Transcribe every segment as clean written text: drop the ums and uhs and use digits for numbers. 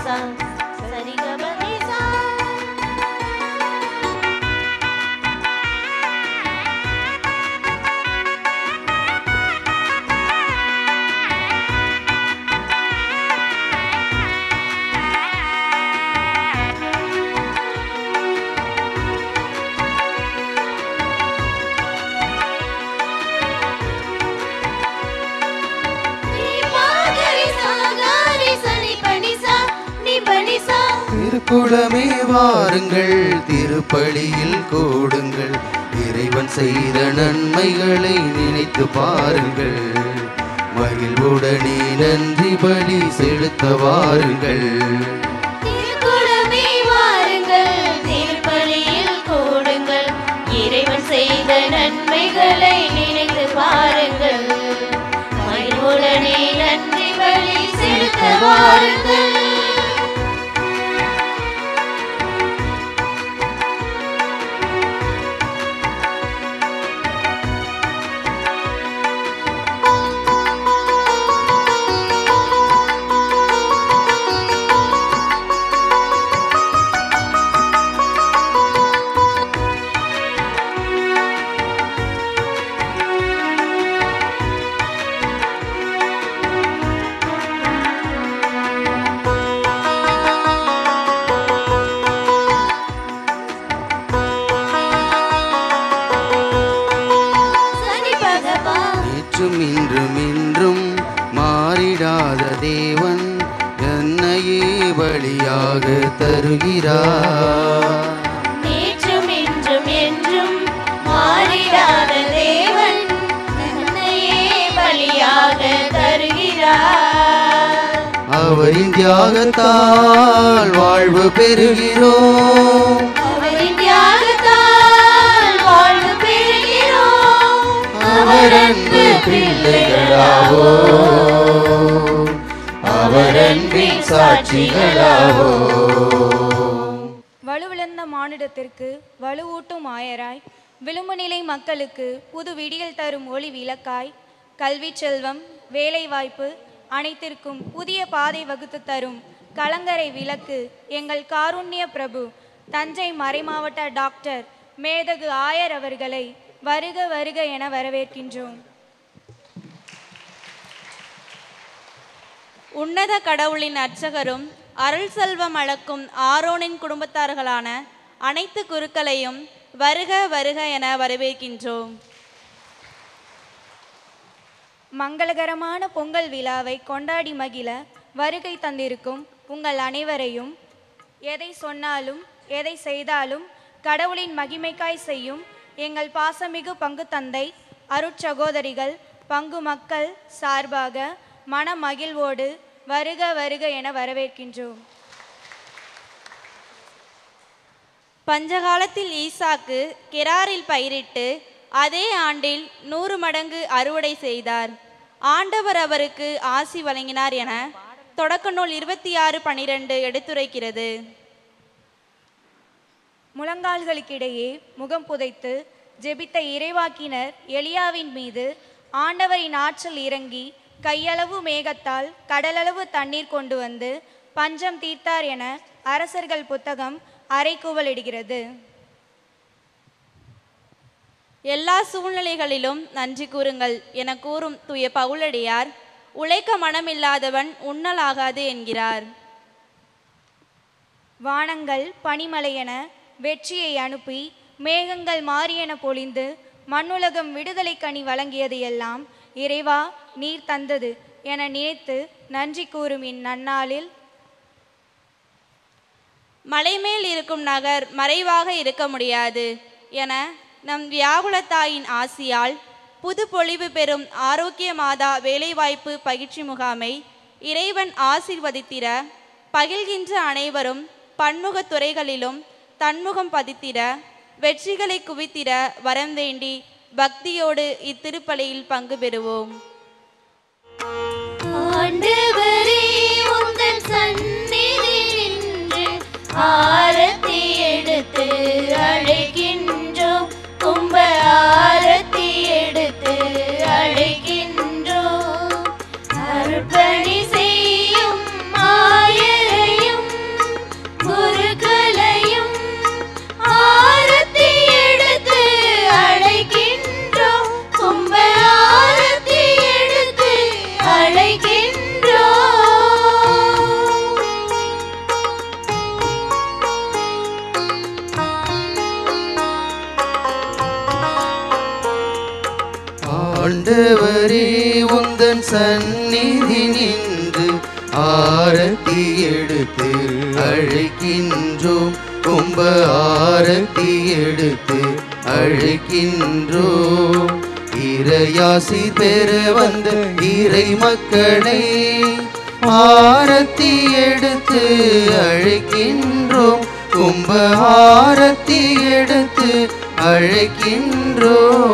சா சரி கபனி சா. திருக்குளமே வாருங்கள், திருப்பலியில் கூடுங்கள், இறைவன் செய்த நன்மைகளை நினைத்து பாருங்கள், மகிழ்வுடனே நன்றி பலி செலுத்த வாருங்கள். திருக்குளமே வாருங்கள், திருப்பலியில் கூடுங்கள், இறைவன் செய்த நன்மைகளை நினைத்து பாருங்கள், மகிழ்வுடனே நன்றி பலி செலுத்த வாருங்கள். இன்றும் மாறிடாத தேவன் என்னையே பலியாக தருகிறார். நேற்றும் இன்றும் என்றும் மாறிடாத தேவன் என்னையே பலியாக தருகிறார். அவரின் தியாகத்தால் வாழ்வு பெறுகிறோம், அவரின் தியாகத்தால் வாழ்வு பெறுகிறோம். அவர் அன்பு பிள்ளைகளாவோ, அவர் அன்பின் சாட்சிகளாவோ. வலுவிழந்த மானிடத்திற்கு வலுவூட்டும் ஆயராய், விளிம்பு நிலை மக்களுக்கு புது விடியல் தரும் ஒளி விளக்காய், கல்வி செல்வம் வேலைவாய்ப்பு அனைத்திற்கும் புதிய பாதை வகுத்து தரும் கலங்கரை விளக்கு எங்கள் காருண்ய பிரபு தஞ்சை மறைமாவட்ட டாக்டர் மேதகு ஆயர் அவர்களை வருக வருக என வரவேற்கின்றோம். உன்னத கடவுளின் அர்ச்சகரும் அருள் செல்வம் அளக்கும் ஆரோனின் குடும்பத்தார்களான அனைத்து குருக்களையும் வருக வருக என வரவேற்கின்றோம். மங்களகரமான பொங்கல் விழாவை கொண்டாடி மகிழ வருகை தந்திருக்கும் உங்கள் அனைவரையும், எதை சொன்னாலும் எதை செய்தாலும் கடவுளின் மகிமைக்காய் செய்யும் எங்கள் பாசமிகு பங்கு தந்தை அருட்சகோதரிகள் பங்கு மக்கள் சார்பாக மன மகிழ்வோடு வருக வருக என வரவேற்கின்றோம். பஞ்சகாலத்தில் ஈசாக்கு கெராரில் பயிரிட்டு அதே ஆண்டில் 100 மடங்கு அறுவடை செய்தார். ஆண்டவர் அவருக்கு ஆசி வழங்கினார் என தொடக்க நூல் 26:12 எடுத்துரைக்கிறது. முழங்கால்களுக்கிடையே முகம் புதைத்து ஜெபித்த இறைவாக்கினர் எலியாவின் மீது ஆண்டவரின் ஆற்றல் இறங்கி கையளவு மேகத்தால் கடலளவு தண்ணீர் கொண்டு வந்து பஞ்சம் தீர்த்தார் என அரசர்கள் புத்தகம் அறைகூவலிடுகிறது. எல்லா சூழ்நிலைகளிலும் நன்றி கூறுங்கள் என கூறும் தூய பவுலடியார் உழைக்க மனமில்லாதவன் உண்ணலாகாது என்கிறார். வானங்கள் பனிமலையென வெற்றியை அனுப்பி மேகங்கள் மாறியென பொழிந்து மண்ணுலகம் விடுதலை கனி வழங்கியது எல்லாம் இறைவா நீர் தந்தது என நினைத்து நன்றி கூறும் இந்நன்னாளில் மலைமேல் இருக்கும் நகர் மறைவாக இருக்க முடியாது என நம் வியாகுலத்தாயின் ஆசியால் புது பொலிவு பெறும் ஆரோக்கிய மாதா வேலைவாய்ப்பு பயிற்சி முகாமை இறைவன் ஆசீர்வதித்திட பகில்கின்ற அனைவரும் பன்முக துறைகளிலும் தன்முகம் பதித்திட வெற்றிகளை குவித்திட வரம் வேண்டி பக்தியோடு இத்திருப்பலியில் பங்கு பெறுவோம். ஆண்டவரே உந்தன் சந்நிதி நின்று ஆரத்தி எடுத்து அழைக்கின்றோம், கும்ப ஆரத்தி எடுத்து அழைக்கின்றோம். அர்ப்பணி செய்யும் ஆயரையும் ஆண்டவரே உந்தன் சந்நிதி நின்று ஆரத்தி எடுத்து அழைக்கின்றோம். கும்ப ஆரத்தி எடுத்து அழைக்கின்றோம். இறையாசி பெற வந்த இறை மக்களை ஆரத்தி எடுத்து அழைக்கின்றோம். கும்ப ஆரத்தி எடுத்து அழைக்கின்றோம்.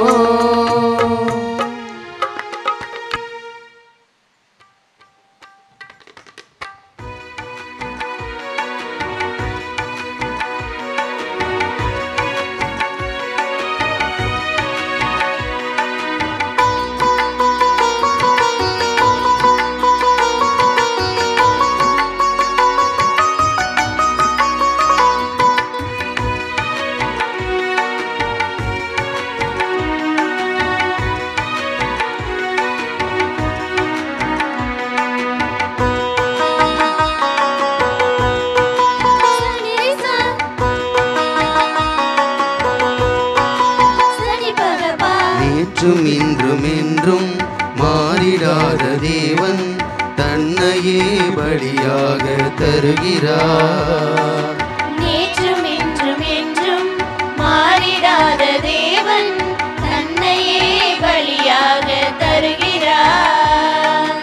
நேற்றும் இன்றும் என்றும் மாறிடாத தேவன் தன்னையே பலியாக தருகிறார். நேற்றும் இன்றும் என்றும் மாறிடாத தேவன் தன்னையே பலியாக தருகிறார்.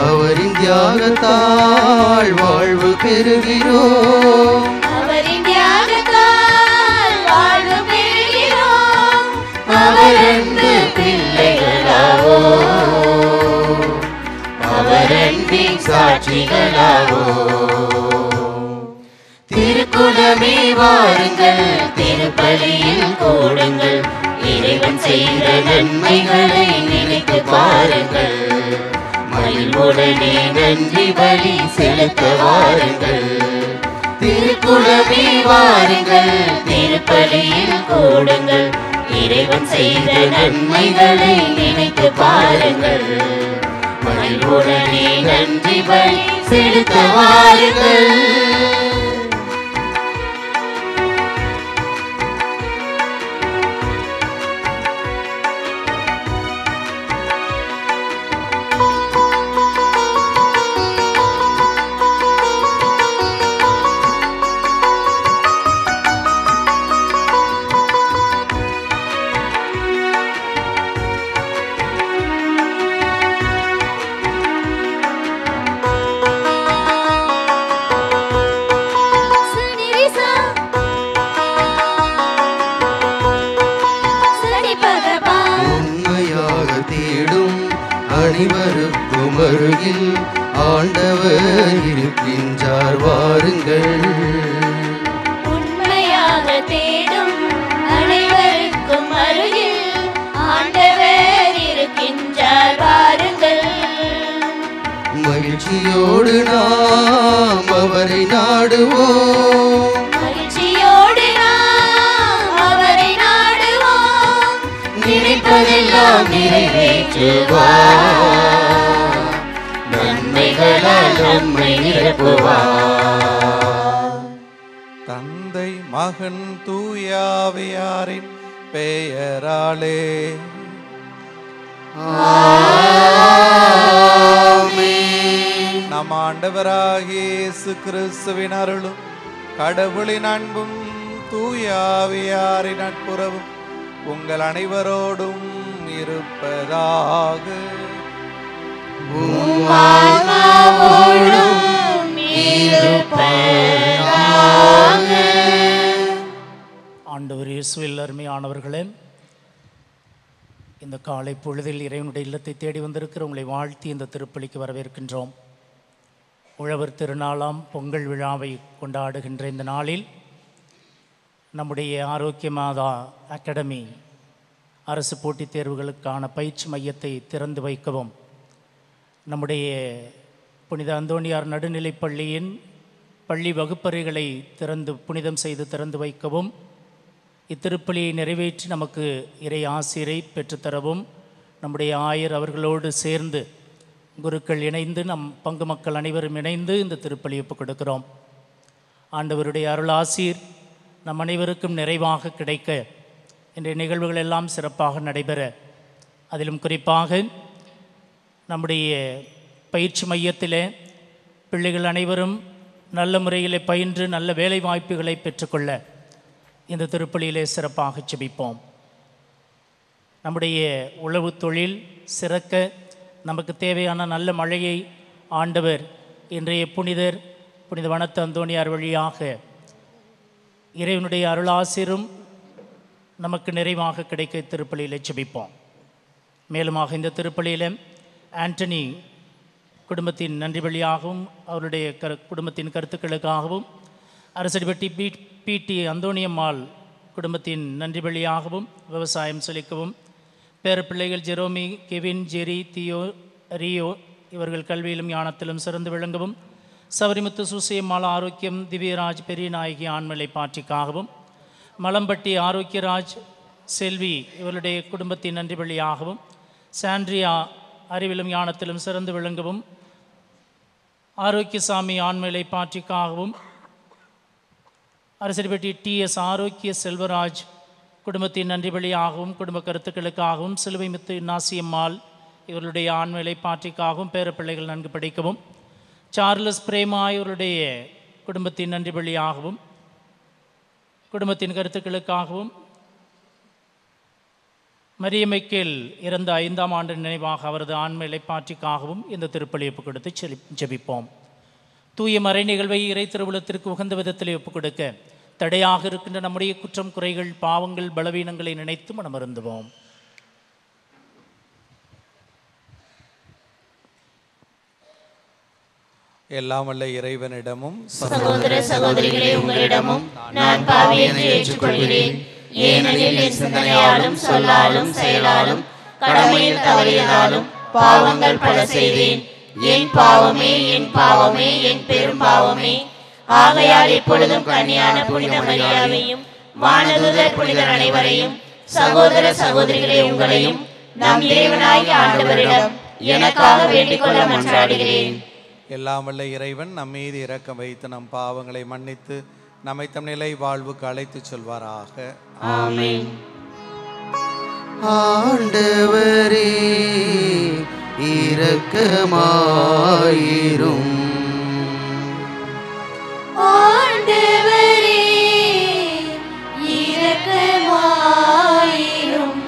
அவரின் தியாகத்தால் வாழ்வு பெறுகிறோம். அவரின் தியாகத்தால் வாழ்வு பெறுகிறோம். அவர் அன்பு பிள்ளைகளாவோ, அவர் அன்பின் சாட்சிகளாவோ. திருக்குலமே வாருங்கள், திருப்பலியில் கூடுங்கள், இறைவன் செய்த நன்மைகளை நினைத்து பாருங்கள். மகிழ்வுடனே நன்றி பலி செலுத்த வாருங்கள். திருக்குலமே வாருங்கள், திருப்பலியில் கூடுங்கள், இறைவன் செய்த நன்மைகளை நினைத்து பாருங்கள். மகிழ்வுடனே நன்றி பலி செலுத்த வாருங்கள். அனைவருக்கும் அருகில் ஆண்டவர் இருக்கின்றார் வாருங்கள். உண்மையாக தேடும் அனைவருக்கும் அருகில் ஆண்டவர் இருக்கின்றார் வாருங்கள். மகிழ்ச்சியோடு நாம் அவரை நாடுவோம். மகிழ்ச்சியோடு நாம் அவரை நாடுவோம். நினைப்பதெல்லாம் நிறைவேற்றுவார். நன்மைகளால் நம்மை நிரப்புவார். தந்தை மகன் தூயாவியாரின் பெயராலே ஆமென். நம் ஆண்டவராகிய இயேசு கிறிஸ்துவின் அருளும் கடவுளின் அன்பும் தூயாவியாரின் நட்புறவும் உங்கள் அனைவரோடும் இருப்பதாக. உம் ஆன்மாவோடும் இருப்பதாக. ஆண்டவர் இயேசுவில் அருமையானவர்களே, இந்த காலை பொழுதில் இறைவனுடைய இல்லத்தை தேடி வந்திருக்கிற உங்களை வாழ்த்தி இந்த திருப்பலிக்கு வரவேற்கின்றோம். உழவர் திருநாளாம் பொங்கல் விழாவை கொண்டாடுகின்ற இந்த நாளில் நம்முடைய ஆரோக்கிய மாதா அகாடமி அரசு போட்டித் தேர்வுகளுக்கான பயிற்சி மையத்தை திறந்து வைக்கவும், நம்முடைய புனித அந்தோணியார் நடுநிலைப்பள்ளியின் பள்ளி வகுப்பறைகளை புனிதம் செய்து திறந்து வைக்கவும், இத்திருப்பலியை நிறைவேற்றி நமக்கு இறை ஆசிரை பெற்றுத்தரவும், நம்முடைய ஆயர் அவர்களோடு சேர்ந்து குருக்கள் இணைந்து நம் பங்கு மக்கள் அனைவரும் இணைந்து இந்த திருப்பலி ஒப்புக் கொடுக்கிறோம். ஆண்டவருடைய அருள் ஆசீர் நம் அனைவருக்கும் நிறைவாக கிடைக்க இன்றைய நிகழ்வுகள் எல்லாம் சிறப்பாக நடைபெற அதிலும் குறிப்பாக நம்முடைய பயிற்சி மையத்திலே பிள்ளைகள் அனைவரும் நல்ல முறையில் பயின்று நல்ல வேலை வாய்ப்புகளை பெற்றுக்கொள்ள இந்த திருப்பலியிலே சிறப்பாக ஜெபிப்போம். நம்முடைய உழவு தொழில் சிறக்க நமக்கு தேவையான நல்ல மழையை ஆண்டவர் இன்றைய புனித வனத்து அந்தோணியார் வழியாக இறைவனுடைய அருளாசிரும் நமக்கு நிறைவாக கிடைக்க திருப்பலியிலே ஜெபிப்போம். மேலுமாக இந்த திருப்பலியில் ஆண்டனி குடும்பத்தின் நன்றி வழியாகவும் அவருடைய குடும்பத்தின் கருத்துக்களுக்காகவும் அரசடிப்பட்டி பிடி அந்தோணியம்மாள் குடும்பத்தின் நன்றி வழியாகவும் விவசாயம் செழிக்கவும் பேரப்பிள்ளைகள் ஜெரோமி, கெவின், ஜெரி, தியோ, ரியோ இவர்கள் கல்வியிலும் ஞானத்திலும் சிறந்து விளங்கவும் சவரிமுத்து சூசியம்மாள் ஆரோக்கியம், திவ்யராஜ் பெரியநாயகி ஆண்மலை பாற்றிக்காகவும் மலம்பட்டி ஆரோக்கியராஜ், செல்வி இவருடைய குடும்பத்தின் நன்றி வழியாகவும் சாண்ட்ரியா அறிவிலும் ஞானத்திலும் சிறந்து விளங்கவும் ஆரோக்கியசாமி ஆண்மலை பாற்றிக்காகவும் அரசடிப்பட்டி TS ஆரோக்கிய செல்வராஜ் குடும்பத்தின் நன்றி வழியாகவும் குடும்ப கருத்துக்களுக்காகவும் சிலுவைமுத்து நாசியம்மாள் இவர்களுடைய ஆண்மலை பாற்றிக்காகவும் பேரப்பிள்ளைகள் நன்கு படிக்கவும் சார்லஸ் பிரேமா இவருடைய குடும்பத்தின் நன்றி வழியாகவும் குடும்பத்தின் கருத்துக்களுக்காகவும் மரியமைக்கேல் இறந்த 5ஆம் ஆண்டு நினைவாக அவரது ஆண்மையை பாற்றிக்காகவும் இந்த திருப்பலி ஒப்புக் கொடுத்து ஜெபிப்போம். தூய மறை நிகழ்வை இறை திருவுளத்திற்கு உகந்த விதத்தில் ஒப்புக் கொடுக்க தடையாக இருக்கின்ற நம்முடைய குற்றம், குறைகள், பாவங்கள், பலவீனங்களை நினைத்து மனமருந்துவோம். எல்லாம் வல்ல இறைவனிடமும் சகோதர சகோதரிகளே உங்களிடமும் நான் பாவியை ஏற்றுக்கொள்கிறேன். ஏனெனில் என் சிந்தனையாலும் சொல்லாலும் செயலாலும் கடமையில் தவறியதாலும் பாவங்கள் பல செய்தேன். என் பாவமே என் பாவமே என் பெரும் பாவமே. ஆகையால் இப்பொழுதும் கன்னியான புனித மரியாவையும் வானதூதர் புனிதர் அனைவரையும் சகோதர சகோதரிகளே உங்களையும் நம் தேவனாகிய ஆண்டவரிடம் எனக்காக வேண்டிக் கொள்ள மன்றாடுகிறேன். எல்லாம் வல்ல இறைவன் நம் மீது இரக்கம் வைத்து நம் பாவங்களை மன்னித்து நம்மை தம் நிலை வாழ்வுக்கு அழைத்து செல்வாராக. ஆமென். ஆண்டவரே இரக்கமாயிரும். ஆண்டவரே இரக்கமாயிரும்.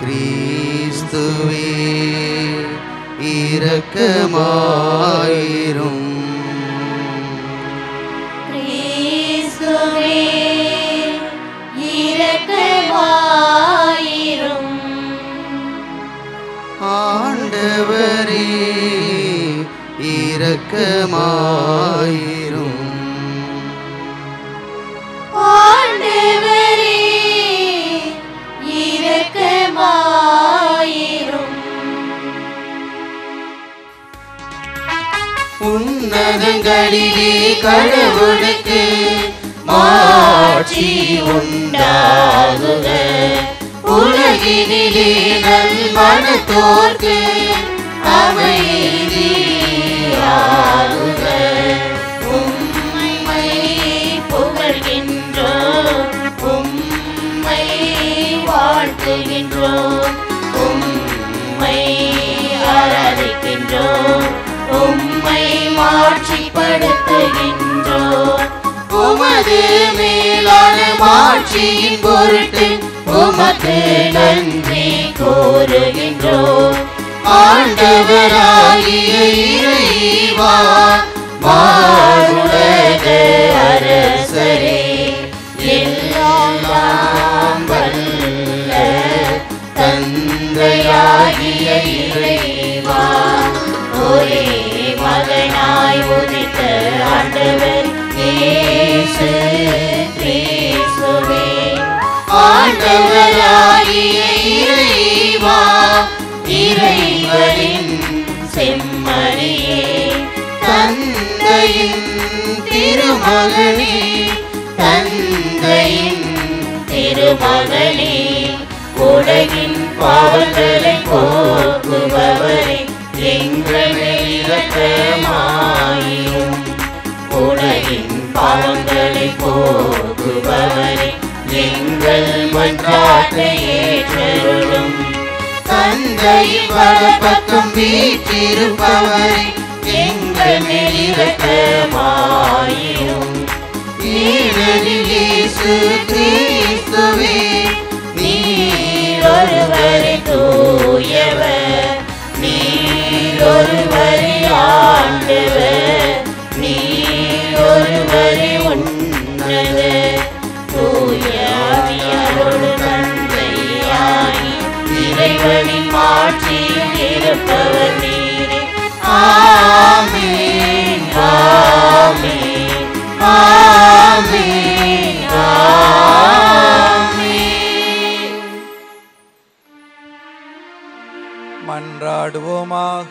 கிறிஸ்துவே இரக்கமாயிரும். கிறிஸ்துவே இரக்கமாயிரும். ஆண்டவரே இரக்கமாயிரும். ஆண்டவரே இரக்கமாயிரும். உன்னதங்களிலே கடவுளுக்கு மாட்சி உண்டாகுக. உலகினிலே நல்மனத்தோர்க்கு அமைதியாகுக. உம்மை புகழ்கின்றோம், உம்மை வாழ்த்துகின்றோம், உம்மை ஆராதிக்கின்றோம், உம்மை மாட்சிப்படுத்துகின்றோம். உமது மேலான மாட்சியின் பொருட்டு உமக்கு நன்றி கூறுகின்றோம். ஆண்டவராகிய இறைவா, வானுலக அரசரே, எல்லாம் வல்ல தந்தையாகிய இறைவா, ஒரே மகனாய் உதித்த ஆண்டவர் இயேசு கிறிஸ்துவே, ஆண்டவராகிய இறைவா, இறைவனின் செம்மறியே, தந்தையின் திருமகனே, தந்தையின் திருமகனே, உலகின் பாவங்களை போக்குபவரே, எங்கள் மேல் இரக்கமாயிரும். உலகின் பாவங்களை போக்குபவரே, எங்கள் மன்றாட்டை ஏற்றருளும். தந்தையின் வலப்பக்கம் வீற்றிருப்பவரே, எங்கள் மேல் இரக்கமாயிரும். ஏனெனில் இயேசு கிறிஸ்துவே, நீர் ஒருவரே தூயவர், நீர் ஒருவரே ஆண்டவர், நீர் ஒருவரே உன்னதர். தூய ஆவியாரோடு தந்தையாகி இறைவனின் மாட்சியில் இருப்பவர் நீரே. ஆமென், ஆமென், ஆமென், ஆமென். மன்றாடுவோமாக.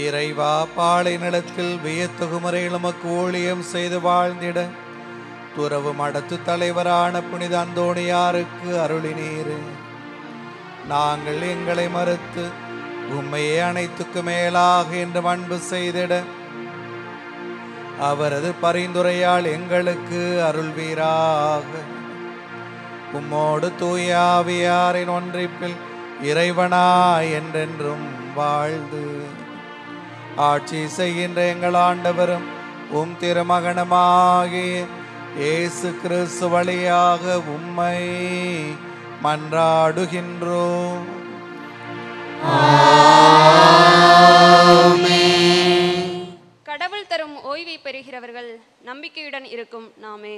இறைவா, பாலை நிலத்தில் வியத்தகு முறையில் உமக்கு ஊழியம் செய்து வாழ்ந்திட துறவு மடத்து தலைவரான புனித அந்தோணியாருக்கு அருளினீரே. நாங்கள் எங்களை மறுத்து உம்மையே அனைத்துக்கு மேலாக என்று அன்பு செய்திட அவரது பரிந்துரையால் எங்களுக்கு அருள்வீராக. உம்மோடு தூய ஆவியாரின் ஒன்றிப்பில் இறைவனாய் என்றென்றும் வாழ்ந்து ஆட்சி செய்கின்ற எங்கள் ஆண்டவரும் உம் திருமகனமாகிய இயேசு கிறிஸ்து வழியாக உம்மை மன்றாடுகின்றோம். கடவுள் தரும் ஓய்வை பெறுகிறவர்கள் நம்பிக்கையுடன் இருக்கும் நாமே.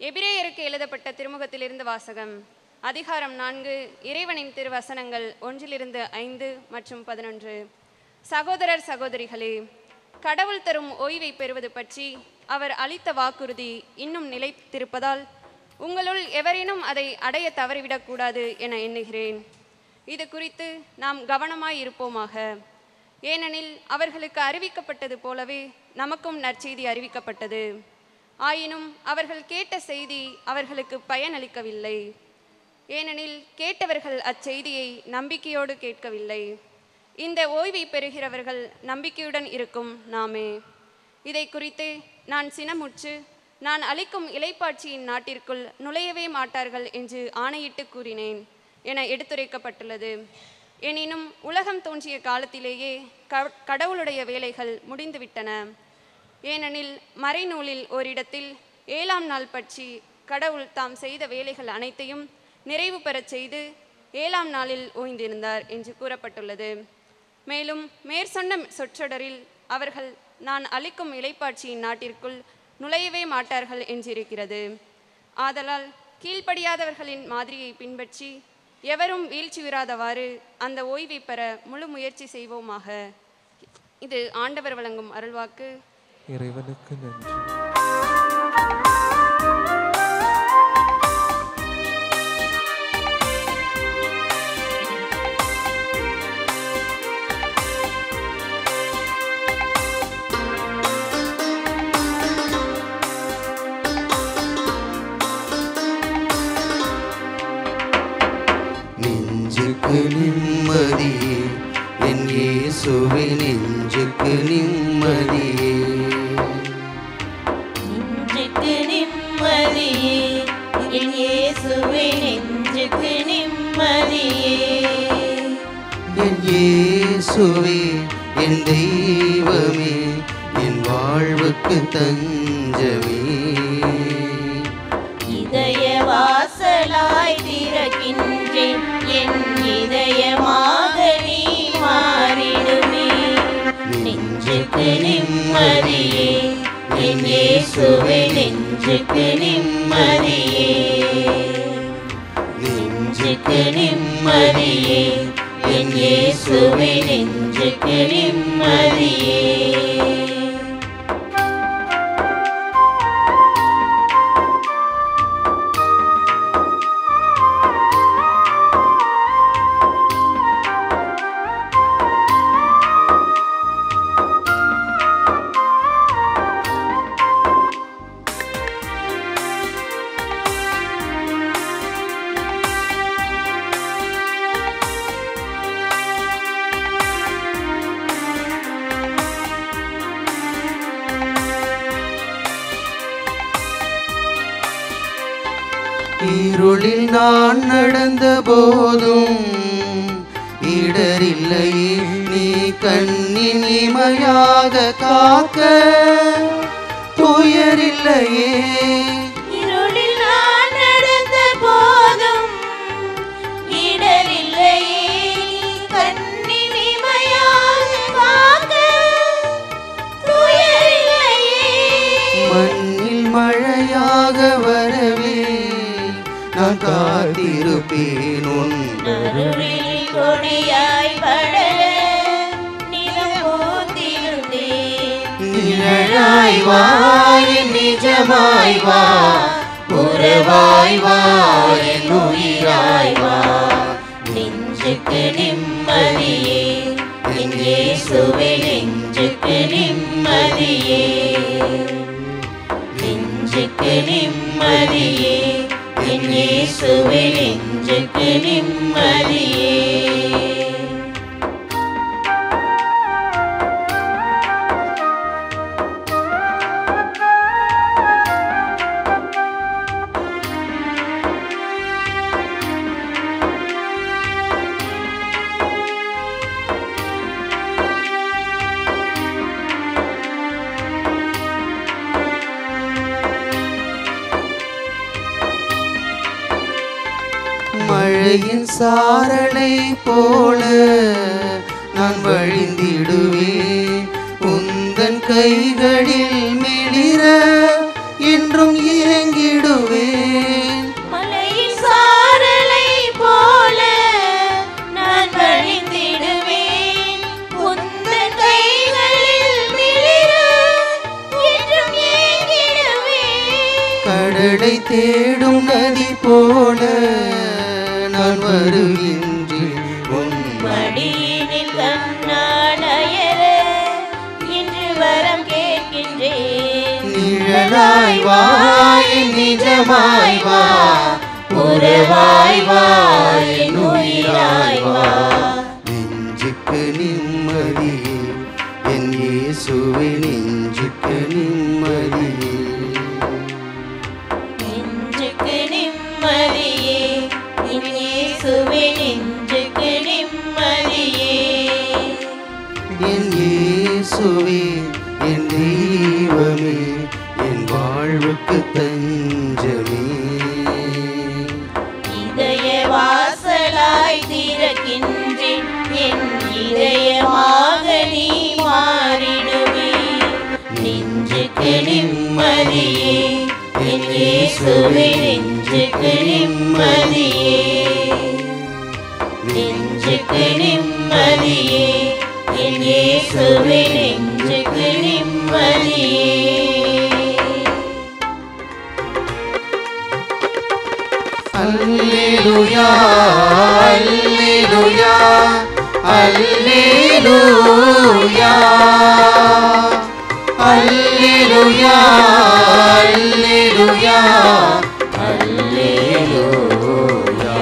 எபிரேயருக்கு எழுதப்பட்ட திருமுகத்திலிருந்து வாசகம். அதிகாரம் 4, இறைவனின் திருவசனங்கள் 1-5 மற்றும் 11. சகோதரர் சகோதரிகளே, கடவுள் தரும் ஓய்வை பெறுவது பற்றி அவர் அளித்த வாக்குறுதி இன்னும் நிலைத்திருப்பதால் உங்களுள் எவரேனும் அதை அடைய தவறிவிடக்கூடாது என எண்ணுகிறேன். இது குறித்து நாம் கவனமாய் இருப்போமாக. ஏனெனில் அவர்களுக்கு அறிவிக்கப்பட்டது போலவே நமக்கும் நற்செய்தி அறிவிக்கப்பட்டது. ஆயினும் அவர்கள் கேட்ட செய்தி அவர்களுக்கு பயனளிக்கவில்லை. ஏனெனில் கேட்டவர்கள் அச்செய்தியை நம்பிக்கையோடு கேட்கவில்லை. இந்த ஓய்வை பெறுகிறவர்கள் நம்பிக்கையுடன் இருக்கும் நாமே. இதை குறித்து நான் சினமுற்று, நான் அளிக்கும் இளைப்பாட்சியின் நாட்டிற்குள் நுழையவே மாட்டார்கள் என்று ஆணையிட்டு கூறினேன் என எடுத்துரைக்கப்பட்டுள்ளது. எனினும் உலகம் தோன்றிய காலத்திலேயே கடவுளுடைய வேலைகள் முடிந்துவிட்டன. ஏனெனில் மறைநூலில் ஓரிடத்தில் 7ஆம் நாள் பற்றி கடவுள் தாம் செய்த வேலைகள் அனைத்தையும் நிறைவு பெறச் செய்து 7ஆம் நாளில் ஓய்ந்திருந்தார் என்று கூறப்பட்டுள்ளது. மேலும் மேற்சொன்ன சொற்றொடரில் அவர்கள் நான் அளிக்கும் இளைப்பாட்சியின் நாட்டிற்குள் நுழையவே மாட்டார்கள் என்றிருக்கிறது. ஆதலால் கீழ்ப்படியாதவர்களின் மாதிரியை பின்பற்றி எவரும் வீழ்ச்சியுறாதவாறு அந்த ஓய்வை பெற முழு முயற்சி செய்வோமாக. இது ஆண்டவர் வழங்கும் அருள்வாக்கு. இறைவனுக்கு நன்றி. நெஞ்சுக்கு நிம்மதியே என் இயேசுவே, நெஞ்சுக்கு நிம்மதியே, நெஞ்சுக்கு நிம்மதியே என் இயேசுவே, நெஞ்சுக்கு நிம்மதியே, என் இயேசுவே, என் தெய்வமே, என் வாழ்வுக்கு தஞ்சமே. இதய வாசலாய் திறக்கின்றேன், என் இதயமாக நீ மாறிடுமே. நெஞ்சுக்கு நிம்மதியே என் இயேசுவே, நெஞ்சுக்கு நிம்மதியே, நெஞ்சுக்கு நிம்மதியே என் இயேசுவே, நெஞ்சுக்கு நிம்மதியே. இருளில் நான் நடந்த போதும் இடரில்லையே நீ கண்ணின் இமையாக காக்க துயரில்லையே. இருளில் நான் நடந்த போதும் இடரில்லையே கண்ணின் இமையாக காக்க துயரில்லையே. மண்ணில் மழையாக வரவே நான் காத்திருப்பேன் உன் அருளில் கொடியாய் படர நிலம் பூத்திருந்தேன். நிழலாய் வா என் நிஜமாய் வா உறவாய் வா என் உயிராய் வா. நெஞ்சுக்கு நிம்மதியே என் இயேசுவே நெஞ்சுக்கு நிம்மதியே. நெஞ்சுக்கு நிம்மதியே என் இயேசுவே நெஞ்சுக்கு நிம்மதியே. மழையின் சாரலை போல நான் வழிந்திடுவேன் உந்தன் கைகளில் மிளிர என்றும் ஏங்கிடுவேன். மலையின் சாரலை போல நான் வழிந்திடுவேன் உந்தன் கைகளில் மிளிர என்றும் ஏங்கிடுவேன். கடலை தேடும் நதி போல நான் வருகின்றேன் உன் மடியினில் கண்ணால் அயர இன்று வரம் கேட்கின்றேன். நிழலாய் வா என் நிஜமாய் வா உறவாய் வா என் உயிராய் வா. நெஞ்சுக்கு நிம்மதியே என் இயேசுவே நெஞ்சுக்கு நிம்மதியே. நெஞ்சுக்கு நிம்மதியே என் இயேசுவே நெஞ்சுக்கு நிம்மதியே. என் இயேசுவே என் தெய்வமே என் வாழ்வுக்கு தஞ்சமே. இதய வாசலாய் திறக்கின்றேன் என் இதயமாக நீ மாறிடுவே. நெஞ்சுக்கு நிம்மதியே என் இயேசுவே நெஞ்சுக்கு நிம்மதியே. நெஞ்சுக்கு நிம்மதியே என் இயேசுவே நெஞ்சுக்கு நிம்மதியே. அல்லேலூயா அல்லேலூயா அல்லேலூயா அல்லேலூயா அல்லேலூயா அல்லேலூயா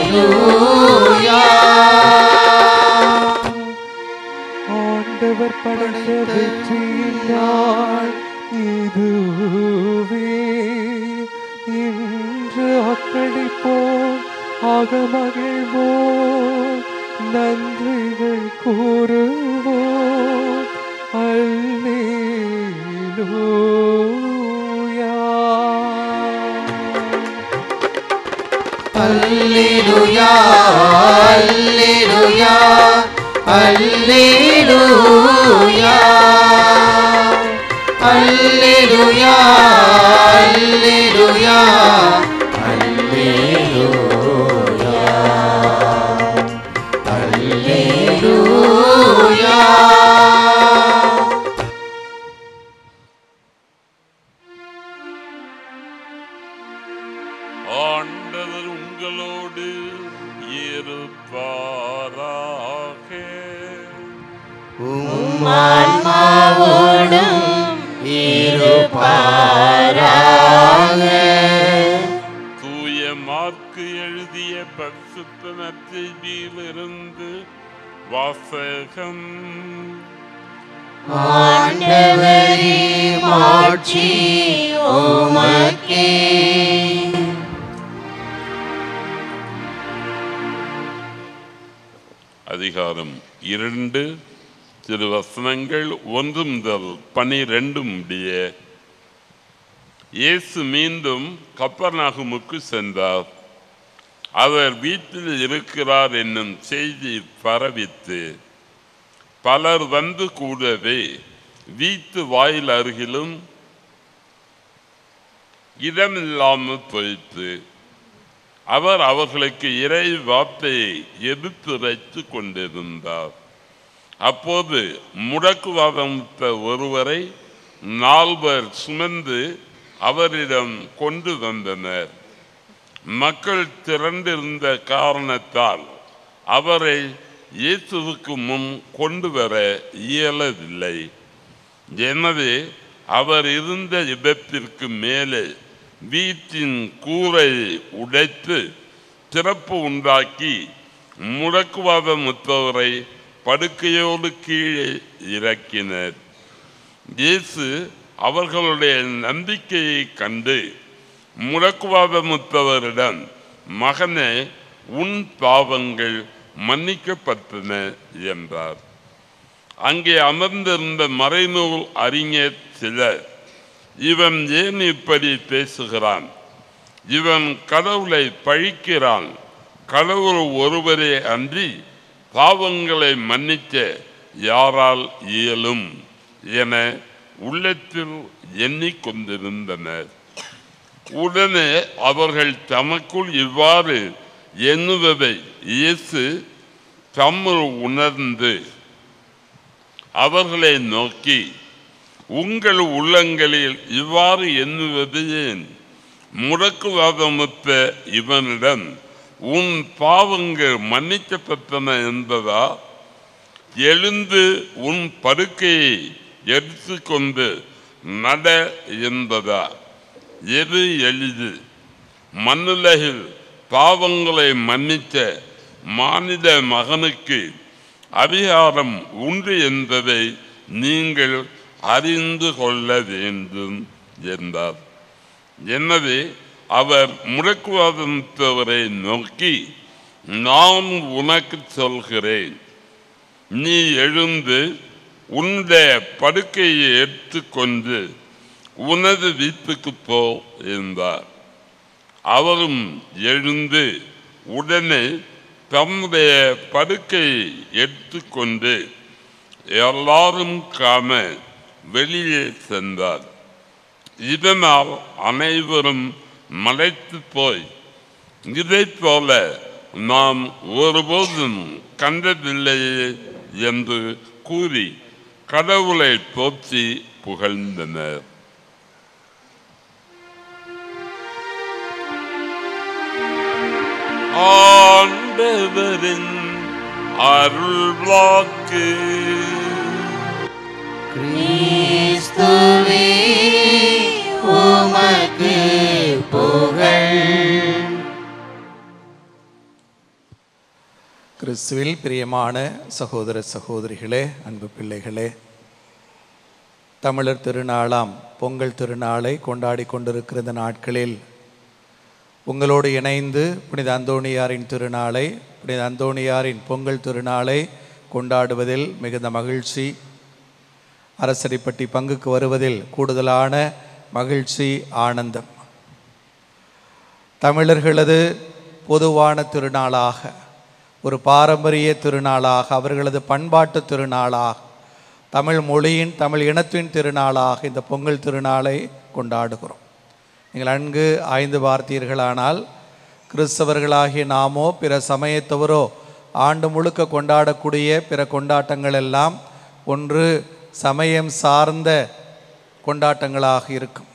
அல்லேலூயா. ஆண்டவர் படைத்த வெற்றியின் நாள் இதுவே. இன்று அக்களிப்போம் அகமகிழ்வோம் நன்றிகள் கூறுவோம். அல்லேலூயா அல்லேலூயா அல்லேலூயா அல்லேலூயா அல்லேலூயா அல்லேலூயா அல்லேலூயா அல்லேலூயா. ஆண்டவர் உங்களோடு இருப்பாராக. உம் ஆன்மாவோடும் இருப்பாராக. தூய மார்க்கு எழுதிய பரிசுத்த நற்செய்தியிலிருந்து வாசகம். ஆண்டவரே மாட்சி உமக்கே. அதிகாரம் 2 திருவசனங்கள் 1 முதல் 12 முடிய. இயேசு மீண்டும் கப்பர்நாகுமுக்கு சென்றார். அவர் வீட்டில் இருக்கிறார் என்னும் செய்தி பரவித்து பலர் வந்து கூடவே வீட்டு வாயில் அருகிலும் இடமில்லாமல் போயிற்று. அவர் அவர்களுக்கு இறை வார்த்தையை எடுத்துரைத்து கொண்டிருந்தார். அப்போது முடக்குவாதம் ஒருவரை 4 சுமந்து அவரிடம் கொண்டு வந்தனர். மக்கள் திரண்டிருந்த காரணத்தால் அவரை இயேசுவுக்கு முன் கொண்டு வர இயலவில்லை. எனவே அவர் இருந்த இடத்திற்கு மேலே வீட்டின் கூரையை உடைத்து திறப்பு உண்டாக்கி முடக்குவாதமுற்றவரை படுக்கையோடு கீழே இறக்கினர். இயேசு அவர்களுடைய நம்பிக்கையை கண்டு முடக்குவாதமுற்றவரிடம், மகனே, உன் பாவங்கள் மன்னிக்கப்பட்டன என்றார். அங்கே அமர்ந்திருந்த மறைநூல் அறிஞர் சிலர், இவன் ஏன் இப்படி பேசுகிறான்? இவன் கடவுளை பழிக்கிறான். கடவுள் ஒருவரே அன்றி பாவங்களை மன்னிக்க யாரால் இயலும் என உள்ளத்தில் எண்ணிக்கொண்டிருந்தனர். உடனே அவர்கள் தமக்குள் இவ்வாறு எண்ணுவதை இயேசு தம்முள் உணர்ந்து அவர்களை நோக்கி, உங்கள் உள்ளங்களில் இவ்வாறு எண்ணுவது ஏன்? முடக்குவாதமுற்ற இவனிடம் உன் பாவங்கள் மன்னிக்கப்பட்டன என்பதா? எழுந்து உன் படுக்கையை எடுத்துக்கொண்டு நட என்பதா? எது எளிது? மண்ணுலகில் பாவங்களை மன்னிக்க மானிட மகனுக்கு அதிகாரம் உண்டு என்பதை நீங்கள் அறிந்து கொள்ள வேண்டும் என்றார். எனவே அவர் முடக்குவாதமுற்றவரை நோக்கி, நான் உனக்கு சொல்கிறேன், நீ எழுந்து உன்னுடைய படுக்கையை எடுத்துக்கொண்டு உனது வீட்டுக்கு போ என்றார். அவரும் எழுந்து உடனே தம்முடைய படுக்கையை எடுத்துக்கொண்டு எல்லாரும் காண வெளியே சென்றார். இதனால் அனைவரும் மலைத்து போய், இதை போல நாம் ஒருபோதும் கண்டதில்லையே என்று கூறி கடவுளை போற்றி புகழ்ந்தனர். ஆண்டவரின் அருள்வாக்கு. கிறிஸ்துவே உமக்கு புகழ். கிறிஸ்துவில் பிரியமான சகோதர சகோதரிகளே, அன்பு பிள்ளைகளே, தமிழர் திருநாளாம் பொங்கல் திருநாளை கொண்டாடி கொண்டிருக்கிற இந்த நாட்களில் உங்களோடு இணைந்து புனித அந்தோணியாரின் திருநாளை, புனித அந்தோணியாரின் பொங்கல் திருநாளை கொண்டாடுவதில் மிகுந்த மகிழ்ச்சி. அரசடிப்பட்டி பங்குக்கு வருவதில் கூடுதலான மகிழ்ச்சி, ஆனந்தம். தமிழர்களது பொதுவான திருநாளாக, ஒரு பாரம்பரிய திருநாளாக, அவர்களது பண்பாட்டு திருநாளாக, தமிழ் மொழியின், தமிழ் இனத்தின் திருநாளாக இந்த பொங்கல் திருநாளை கொண்டாடுகிறோம். நீங்கள் நன்கு ஆய்ந்து பார்த்தீர்களானால், கிறிஸ்தவர்களாகிய நாமோ பிற சமயத்தவரோ ஆண்டு முழுக்க கொண்டாடக்கூடிய பிற கொண்டாட்டங்கள் எல்லாம் ஒன்று சமயம் சார்ந்த கொண்டாட்டங்களாக இருக்கும்,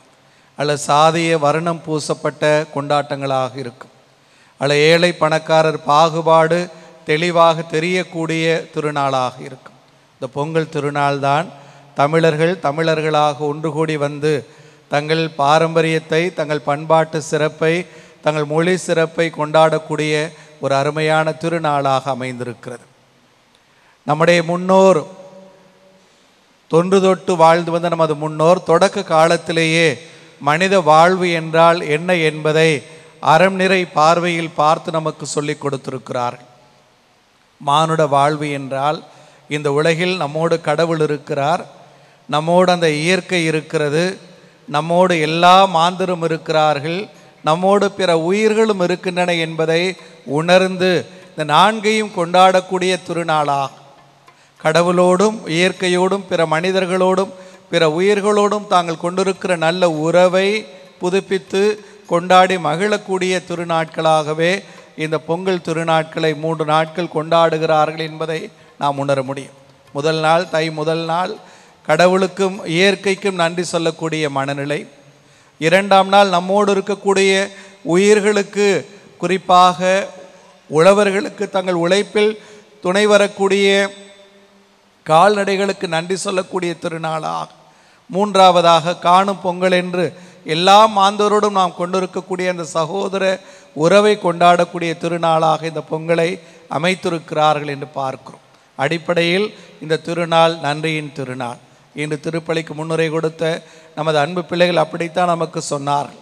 அல்லது சாதிய வர்ணம் பூசப்பட்ட கொண்டாட்டங்களாக இருக்கும், அல்லது ஏழை பணக்காரர் பாகுபாடு தெளிவாக தெரியக்கூடிய திருநாளாக இருக்கும். இந்த பொங்கல் திருநாள் தான் தமிழர்களாக ஒன்று கூடி வந்து தங்கள் பாரம்பரியத்தை, தங்கள் பண்பாட்டு சிறப்பை, தங்கள் மொழி சிறப்பை கொண்டாடக்கூடிய ஒரு அருமையான திருநாளாக அமைந்திருக்கிறது. நம்முடைய முன்னோர், தொன்று தொட்டு வாழ்ந்து வந்த நமது முன்னோர் தொடக்க காலத்திலேயே மனித வாழ்வு என்றால் என்ன என்பதை அறம் நிறை பார்வையில் பார்த்து நமக்கு சொல்லிக் கொடுத்திருக்கிறார்கள். மானுட வாழ்வு என்றால் இந்த உலகில் நம்மோடு கடவுள் இருக்கிறார், நம்மோடு அந்த இயற்கை இருக்கிறது, நம்மோடு எல்லா மாந்தரும் இருக்கிறார்கள், நம்மோடு பிற உயிர்களும் இருக்கின்றன என்பதை உணர்ந்து இந்த நான்கையும் கொண்டாடக்கூடிய திருநாளாக கடவுளோடும் இயற்கையோடும் பிற மனிதர்களோடும் பிற உயிர்களோடும் தாங்கள் கொண்டிருக்கிற நல்ல உறவை புதுப்பித்து கொண்டாடி மகிழக்கூடிய திருநாட்களாகவே இந்த பொங்கல் திருநாட்களை 3 நாட்கள் கொண்டாடுகிறார்கள் என்பதை நாம் உணர முடியும். முதல் நாள் முதல் நாள் கடவுளுக்கும் இயற்கைக்கும் நன்றி சொல்லக்கூடிய மனநிலை. 2ஆம் நாள் நம்மோடு இருக்கக்கூடிய உயிர்களுக்கு, குறிப்பாக உழவர்களுக்கு தங்கள் உழைப்பில் துணை வரக்கூடிய கால்நடைகளுக்கு நன்றி சொல்லக்கூடிய திருநாளாக, 3ஆவதாக காணும் பொங்கல் என்று எல்லா மாந்தோரோடும் நாம் கொண்டிருக்கக்கூடிய அந்த சகோதர உறவை கொண்டாடக்கூடிய திருநாளாக இந்த பொங்கலை அமைத்திருக்கிறார்கள் என்று பார்க்கிறோம். அடிப்படையில் இந்த திருநாள் நன்றியின் திருநாள். இன்று திருப்பலிக்கு முன்னுரை கொடுத்த நமது அன்பு பிள்ளைகள் அப்படித்தான் நமக்கு சொன்னார்கள்.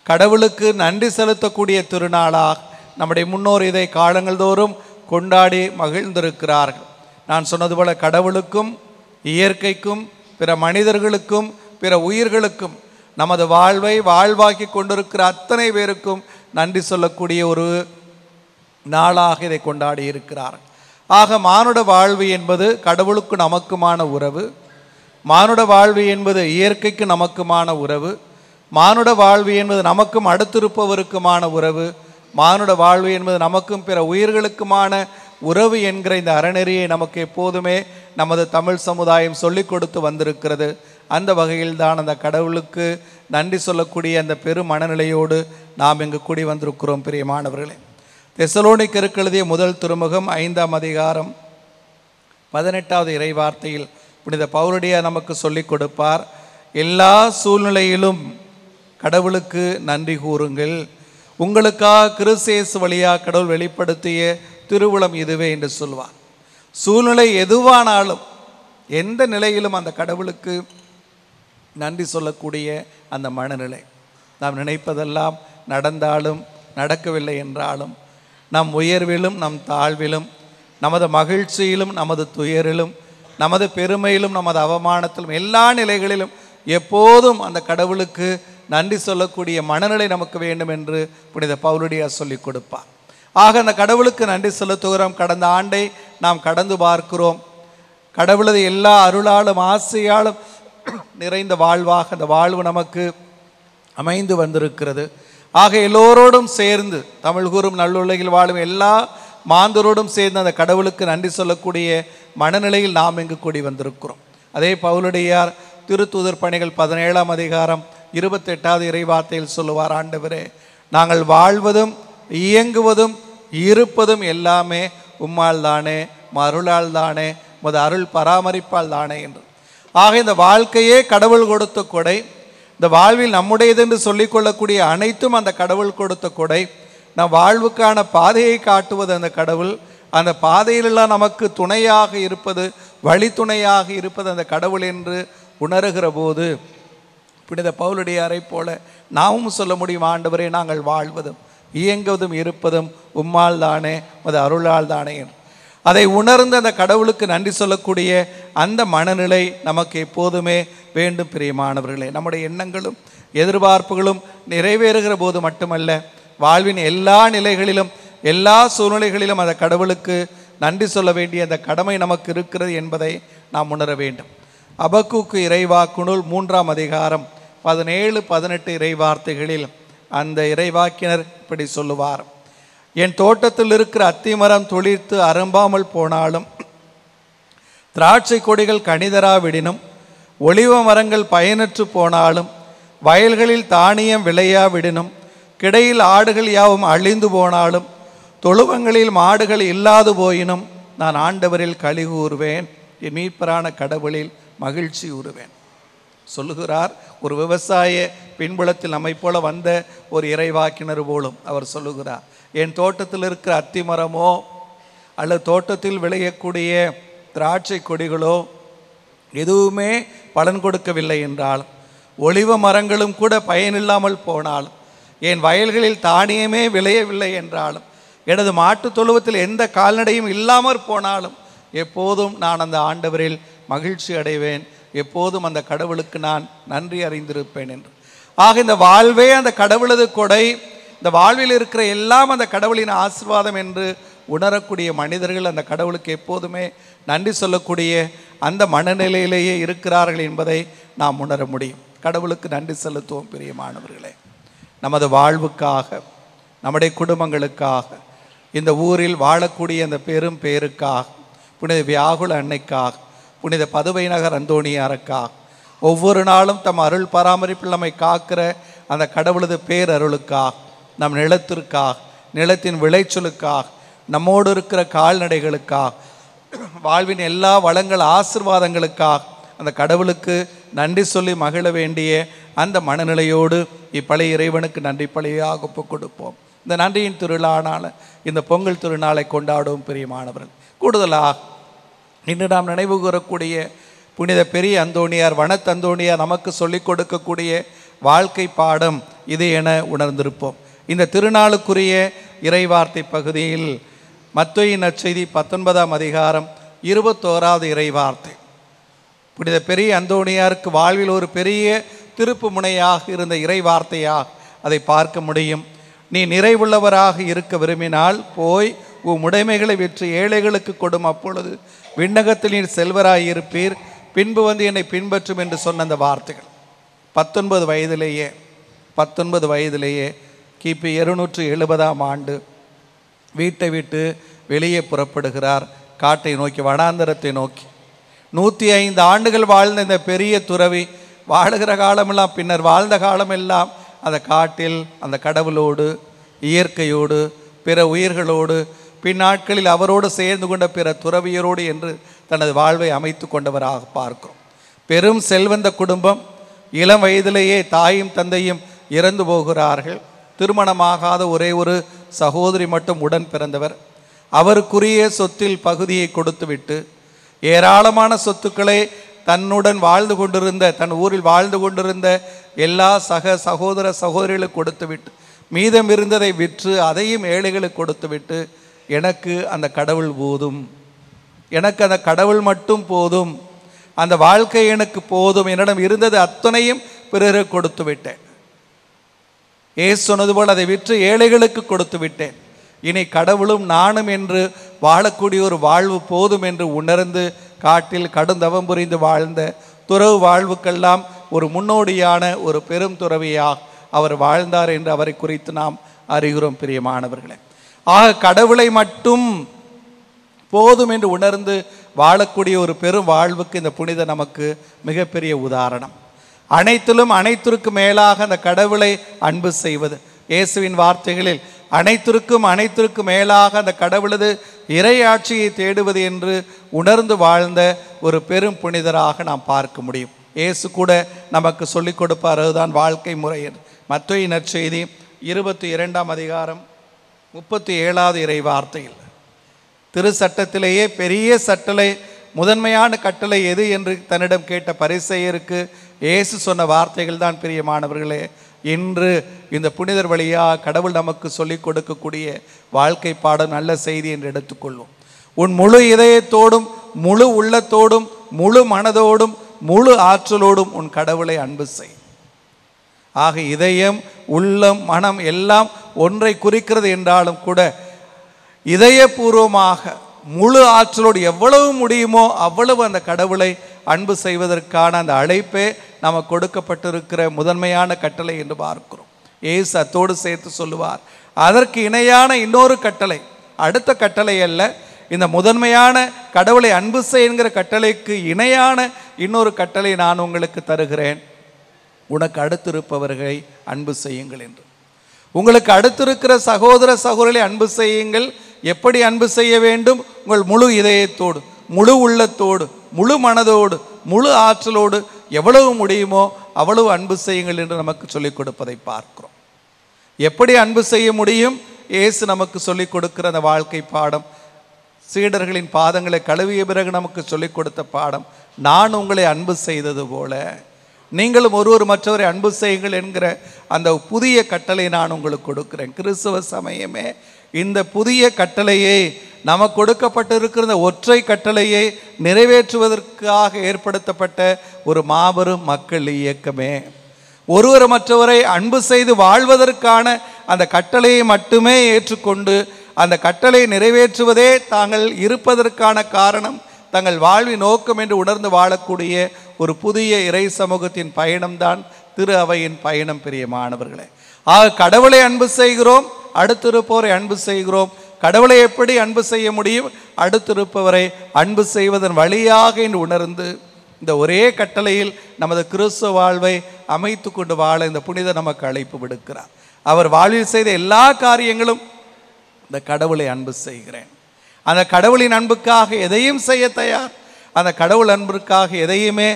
கடவுளுக்கு நன்றி செலுத்தக்கூடிய திருநாளாக நம்முடைய முன்னோர் இதை காலங்கள் தோறும் கொண்டாடி மகிழ்ந்திருக்கிறார்கள். நான் சொன்னது போல கடவுளுக்கும் இயற்கைக்கும் பிற மனிதர்களுக்கும் பிற உயிர்களுக்கும் நமது வாழ்வை வாழ்வாக்கி கொண்டிருக்கிற அத்தனை பேருக்கும் நன்றி சொல்லக்கூடிய ஒரு நாளாக இதை கொண்டாடி இருக்கிறார்கள். ஆக மானுட வாழ்வு என்பது கடவுளுக்கு நமக்குமான உறவு, மானுட வாழ்வு என்பது இயற்கைக்கு நமக்குமான உறவு, மானுட வாழ்வு என்பது நமக்கும் அடுத்திருப்பவருக்குமான உறவு, மானுட வாழ்வு என்பது நமக்கும் பிற உயிர்களுக்குமான உறவு என்கிற இந்த அறநெறியை நமக்கு எப்போதுமே நமது தமிழ் சமுதாயம் சொல்லிக் கொடுத்து வந்திருக்கிறது. அந்த வகையில் தான் அந்த கடவுளுக்கு நன்றி சொல்லக்கூடிய அந்த பெரும் மனநிலையோடு நாம் இங்கு கூடி வந்திருக்கிறோம். பிரியமானவர்களே, தெசலோனிக்கருக்கு எழுதிய முதல் திருமுகம் 5ஆம் அதிகாரம் 18வது இறைவார்த்தையில் புனித பவுலடியார் நமக்கு சொல்லிக் கொடுப்பார். எல்லா சூழ்நிலையிலும் கடவுளுக்கு நன்றி கூறுங்கள், உங்களுக்காக கிறிஸ்து இயேசு வழியாக கடவுள் வெளிப்படுத்திய திருவுளம் இதுவே என்று சொல்வார். சூழ்நிலை எதுவானாலும் எந்த நிலையிலும் அந்த கடவுளுக்கு நன்றி சொல்லக்கூடிய அந்த மனநிலை, நாம் நினைப்பதெல்லாம் நடந்தாலும் நடக்கவில்லை என்றாலும், நம் உயர்விலும் நம் தாழ்விலும், நமது மகிழ்ச்சியிலும் நமது துயரிலும், நமது பெருமையிலும் நமது அவமானத்திலும், எல்லா நிலைகளிலும் எப்போதும் அந்த கடவுளுக்கு நன்றி சொல்லக்கூடிய மனநிலை நமக்கு வேண்டும் என்று புனித பவுலடியார் சொல்லிக் கொடுப்பார். ஆக அந்த கடவுளுக்கு நன்றி செலுத்துகிறோம். கடந்த ஆண்டை நாம் கடந்து பார்க்கிறோம். கடவுளது எல்லா அருளாலும் ஆசையாலும் நிறைந்த வாழ்வாக அந்த வாழ்வு நமக்கு அமைந்து வந்திருக்கிறது. ஆக எல்லோரோடும் சேர்ந்து, தமிழ் கூறும் நல்லுலகில் வாழும் எல்லா மாந்தரோடும் சேர்ந்து அந்த கடவுளுக்கு நன்றி சொல்லக்கூடிய மனநிலையில் நாம் இங்கு கூடி வந்திருக்கிறோம். அதே பவுலடியார் திருத்தூதர் பணிகள் 17ஆம் அதிகாரம் 28வது இறைவார்த்தையில் சொல்லுவார், ஆண்டவரே, நாங்கள் வாழ்வதும் இயங்குவதும் இருப்பதும் எல்லாமே உம்மால் தானே, அருளால் தானே, உமது அருள் பராமரிப்பால் தானே என்று. ஆக இந்த வாழ்க்கையே கடவுள் கொடுத்த கொடை, இந்த வாழ்வில் நம்முடையது என்று சொல்லிக்கொள்ளக்கூடிய அனைத்தும் அந்த கடவுள் கொடுத்த கொடை. நம் வாழ்வுக்கான பாதையை காட்டுவது அந்த கடவுள், அந்த பாதையிலெல்லாம் நமக்கு துணையாக இருப்பது, வழித்துணையாக இருப்பது அந்த கடவுள் என்று உணர்கிற போது புனித பவுலடியாரை போல நாமும் சொல்ல முடியும், ஆண்டவரே, நாங்கள் வாழ்வதும் இயங்குவதும் இருப்பதும் உம்மால் தானே, அது அருளால் தானே என்று. அதை உணர்ந்து அந்த கடவுளுக்கு நன்றி சொல்லக்கூடிய அந்த மனநிலை நமக்கு எப்போதுமே வேண்டும். பிரியமானவர்களே, நம்முடைய எண்ணங்களும் எதிர்பார்ப்புகளும் நிறைவேறுகிற போது மட்டுமல்ல, வாழ்வின் எல்லா நிலைகளிலும் எல்லா சூழ்நிலைகளிலும் அந்த கடவுளுக்கு நன்றி சொல்ல வேண்டிய அந்த கடமை நமக்கு இருக்கிறது என்பதை நாம் உணர வேண்டும். அபக்கூக்கு இறைவாக்கு நூல் 3ஆம் அதிகாரம் 17-18 இறைவார்த்தைகளில் அந்த இறைவாக்கினர் இப்படி சொல்லுவார், என் தோட்டத்தில் இருக்கிற அத்திமரம் துளிர்த்து அரும்பாமல் போனாலும், திராட்சை கொடிகள் கனிதராவிடினும், ஒலிவ மரங்கள் பயனற்று போனாலும், வயல்களில் தானியம் விளையாவிடினும், கிடையில் ஆடுகள் யாவும் அழிந்து போனாலும், தொழுவங்களில் மாடுகள் இல்லாது போயினும், நான் ஆண்டவரில் களி கூறுவேன், என் மீட்பரான கடவுளில் மகிழ்ச்சி உறுவேன் சொல்லுகிறார். ஒரு விவசாய பின்புலத்தில் நம்மை போல வந்த ஒரு இறைவாக்கினர் போலும் அவர் சொல்லுகிறார், என் தோட்டத்தில் இருக்கிற அத்திமரமோ அல்லது தோட்டத்தில் விளையக்கூடிய திராட்சை கொடிகளோ எதுவுமே பலன் கொடுக்கவில்லை என்றாலும், ஒலிவ மரங்களும் கூட பயனில்லாமல் போனாலும், என் வயல்களில் தானியமே விளையவில்லை என்றாலும், எனது மாட்டு தொழுவத்தில் எந்த கால்நடையும் இல்லாமற் போனாலும் எப்போதும் நான் அந்த ஆண்டவரில் மகிழ்ச்சி அடைவேன், எப்போதும் அந்த கடவுளுக்கு நான் நன்றி அறிந்திருப்பேன் என்று. ஆக இந்த வாழ்வே அந்த கடவுளது கொடை, இந்த வாழ்வில் இருக்கிற எல்லாம் அந்த கடவுளின் ஆசீர்வாதம் என்று உணரக்கூடிய மனிதர்கள் அந்த கடவுளுக்கு எப்போதுமே நன்றி சொல்லக்கூடிய அந்த மனநிலையிலேயே இருக்கிறார்கள் என்பதை நாம் உணர முடியும். கடவுளுக்கு நன்றி செலுத்துவோம் பிரியமானவர்களே. நமது வாழ்வுக்காக, நம்முடைய குடும்பங்களுக்காக, இந்த ஊரில் வாழக்கூடிய அந்த பெரும் பேருக்காக, புனித வியாகுல அன்னைக்காக, புனித பதுவை நகர் அந்தோணியாருக்காக, ஒவ்வொரு நாளும் தம் அருள் பராமரிப்பில் நம்மை காக்கிற அந்த கடவுளது பேரருளுக்காக, நம் நிலத்திற்காக, நிலத்தின் விளைச்சலுக்காக, நம்மோடு இருக்கிற கால்நடைகளுக்காக, வாழ்வின் எல்லா வளங்கள் ஆசீர்வாதங்களுக்காக அந்த கடவுளுக்கு நன்றி சொல்லி மகிழ வேண்டிய அந்த மனநிலையோடு இப்பழைய இறைவனுக்கு நன்றி பழியாக ஒப்புக் கொடுப்போம். இந்த நன்றியின் திருநாளான இந்த பொங்கல் திருநாளை கொண்டாடுவோம் பிரியமானவர்கள். கூடுதலாக இன்று நாம் நினைவு கூறக்கூடிய புனித பெரிய அந்தோணியார், வனத்தந்தோணியார் நமக்கு சொல்லிக் கொடுக்கக்கூடிய வாழ்க்கை பாடம் இது என உணர்ந்திருப்போம். இந்த திருநாளுக்குரிய இறைவார்த்தை பகுதியில் மத்தேயு நற்செய்தி 19ஆம் அதிகாரம் 21வது இறைவார்த்தை. புனித பெரிய அந்தோணியாருக்கு வாழ்வில் ஒரு பெரிய திருப்பு முனையாக இருந்த இறைவார்த்தையாக அதை பார்க்க முடியும். நீ நிறைவுள்ளவராக இருக்க விரும்பினால் போய் உன் உடைமைகளை விற்று ஏழைகளுக்கு கொடும், அப்பொழுது விண்ணகத்தில் நீர் செல்வராய் இருப்பீர், பின்பு வந்து என்னை பின்பற்றும் என்று சொன்ன அந்த வார்த்தைகள் 19 வயதிலேயே கிபி 270ஆம் ஆண்டு வீட்டை விட்டு வெளியே புறப்படுகிறார். காட்டை நோக்கி, வனாந்தரத்தை நோக்கி. 105 ஆண்டுகள் வாழ்ந்த இந்த பெரிய துறவி வாழுகிற காலமெல்லாம், பின்னர் வாழ்ந்த காலமெல்லாம் அந்த காட்டில் அந்த கடவுளோடு, இயற்கையோடு, பிற உயிர்களோடு, பின்னாட்களில் அவரோடு சேர்ந்து கொண்ட பிற துறவியரோடு என்று தனது வாழ்வை அமைத்து கொண்டவராக பார்க்கிறோம். பெரும் செல்வந்த குடும்பம். இளம் வயதிலேயே தாயும் தந்தையும் இறந்து போகிறார்கள். திருமணமாகாத ஒரே ஒரு சகோதரி மட்டும் உடன் பிறந்தவர். அவருக்குரிய சொத்தில் பகுதியை கொடுத்துவிட்டு ஏராளமான சொத்துக்களை தன்னுடன் வாழ்ந்து கொண்டிருந்த, தன் ஊரில் வாழ்ந்து கொண்டிருந்த எல்லா சகோதர சகோதரிகளுக்கு கொடுத்துவிட்டு மீதம் இருந்ததை விற்று அதையும் ஏழைகளுக்கு கொடுத்துவிட்டு, எனக்கு அந்த கடவுள் போதும், எனக்கு அந்த கடவுள் மட்டும் போதும், அந்த வாழ்க்கை எனக்கு போதும், என்னிடம் இருந்தது அத்தனையும் பிறருக்கு கொடுத்து விட்டேன். ஏசு சொன்னது போல் அதை விற்று ஏழைகளுக்கு கொடுத்து விட்டேன், இனி கடவுளும் நானும் என்று வாழக்கூடிய ஒரு வாழ்வு போதும் என்று உணர்ந்து காட்டில் கடுந்தவம் புரிந்து வாழ்ந்த துறவு வாழ்வுக்கெல்லாம் ஒரு முன்னோடியான ஒரு பெரும் துறவியாக அவர் வாழ்ந்தார் என்று அவரை குறித்து நாம் அறிகிறோம் பிரியமானவர்களே. ஆக கடவுளை மட்டும் போதும் என்று உணர்ந்து வாழக்கூடிய ஒரு பெரும் வாழ்வுக்கு இந்த புனித நமக்கு மிகப்பெரிய உதாரணம். அனைத்திலும் அனைத்திற்கு மேலாக அந்த கடவுளை அன்பு செய்வது, இயேசுவின் வார்த்தைகளில் அனைத்திற்கு மேலாக அந்த கடவுளது இறையாட்சியை தேடுவது என்று உணர்ந்து வாழ்ந்த ஒரு பெரும் புனிதராக நாம் பார்க்க முடியும். இயேசு கூட நமக்கு சொல்லிக் கொடுப்பார், அதுதான் வாழ்க்கை முறை. மத்தேயு நற்செய்தி 22ஆம் அதிகாரம் 37வது இறை வார்த்தையில், திரு சட்டத்திலேயே பெரிய சட்டளை, முதன்மையான கட்டளை எது என்று தன்னிடம் கேட்ட பரிசேயருக்கு இயேசு சொன்ன வார்த்தைகள் தான் பிரியமானவர்களே இன்று இந்த புனிதர் வழியாக கடவுள் நமக்கு சொல்லிக் கொடுக்கக்கூடிய வாழ்க்கை பாடம், நல்ல செய்தி என்று எடுத்துக்கொள்வோம். உன் முழு இதயத்தோடும், முழு உள்ளத்தோடும், முழு மனதோடும், முழு ஆற்றலோடும் உன் கடவுளை அன்பு செய். ஆக இதயம், உள்ளம், மனம் எல்லாம் ஒன்றை குறிக்கிறது என்றாலும் கூட இதயபூர்வமாக முழு ஆற்றலோடு எவ்வளவு முடியுமோ அவ்வளவு அந்த கடவுளை அன்பு செய்வதற்கான அந்த அழைப்பே நமக்கு கொடுக்கப்பட்டிருக்கிற முதன்மையான கட்டளை என்று பார்க்கிறோம். இயேசு அத்தோடு சேர்த்து சொல்லுவார், அதற்கு இணையான இன்னொரு கட்டளை, அடுத்த கட்டளை அல்ல, இந்த முதன்மையான கடவுளை அன்பு செய்கிற கட்டளைக்கு இணையான இன்னொரு கட்டளை நான் உங்களுக்கு தருகிறேன், உனக்கு அடுத்திருப்பவர்களை அன்பு செய்யுங்கள் என்று. உங்களுக்கு அடுத்திருக்கிற சகோதர சகோதரிகளை அன்பு செய்யுங்கள். எப்படி அன்பு செய்ய வேண்டும்? உங்கள் முழு இதயத்தோடு, முழு உள்ளத்தோடு, முழு மனதோடு, முழு ஆற்றலோடு எவ்வளவு முடியுமோ அவ்வளவு அன்பு செய்யுங்கள் என்று நமக்கு சொல்லிக் கொடுப்பதை பார்க்கிறோம். எப்படி அன்பு செய்ய முடியும்? இயேசு நமக்கு சொல்லிக் கொடுக்கிற அந்த வாழ்க்கை பாடம், சீடர்களின் பாதங்களை கழுவிய பிறகு நமக்கு சொல்லிக் கொடுத்த பாடம், நான் உங்களை அன்பு செய்தது போல நீங்களும் ஒருவர் மற்றவரை அன்பு செய்யுங்கள் என்கிற அந்த புதிய கட்டளை நான் உங்களுக்கு கொடுக்கிறேன். கிறிஸ்தவ சமயமே இந்த புதிய கட்டளையை நமக்கு கொடுக்கப்பட்டிருக்கிற இந்த ஒற்றை கட்டளையை நிறைவேற்றுவதற்காக ஏற்படுத்தப்பட்ட ஒரு மாபெரும் மக்கள் இயக்கமே. ஒருவர் மற்றவரை அன்பு செய்து வாழ்வதற்கான அந்த கட்டளையை மட்டுமே ஏற்றுக்கொண்டு அந்த கட்டளை நிறைவேற்றுவதே தாங்கள் இருப்பதற்கான காரணம், தங்கள் வாழ்வின் நோக்கம் என்று உணர்ந்து வாழக்கூடிய ஒரு புதிய இறை சமூகத்தின் பயணம்தான் திரு அவையின் பயணம். பிரியமானவர்களே, ஆக கடவுளை அன்பு செய்கிறோம், அடுத்திருப்பவரை அன்பு செய்கிறோம். கடவுளை எப்படி அன்பு செய்ய முடியும்? அடுத்திருப்பவரை அன்பு செய்வதன் வழியாக என்று உணர்ந்து இந்த ஒரே கட்டளையில் நமது கிறிஸ்துவ வாழ்வை அமைத்து கொண்டு வாழ இந்த புனிதர் நமக்கு அழைப்பு விடுக்கிறார். அவர் வாழ்வில் செய்த எல்லா காரியங்களும் இந்த கடவுளை அன்பு செய்கிறேன், அந்த கடவுளின் அன்புக்காக எதையும் செய்ய தயார், அந்த கடவுள் அன்பிற்காக எதையுமே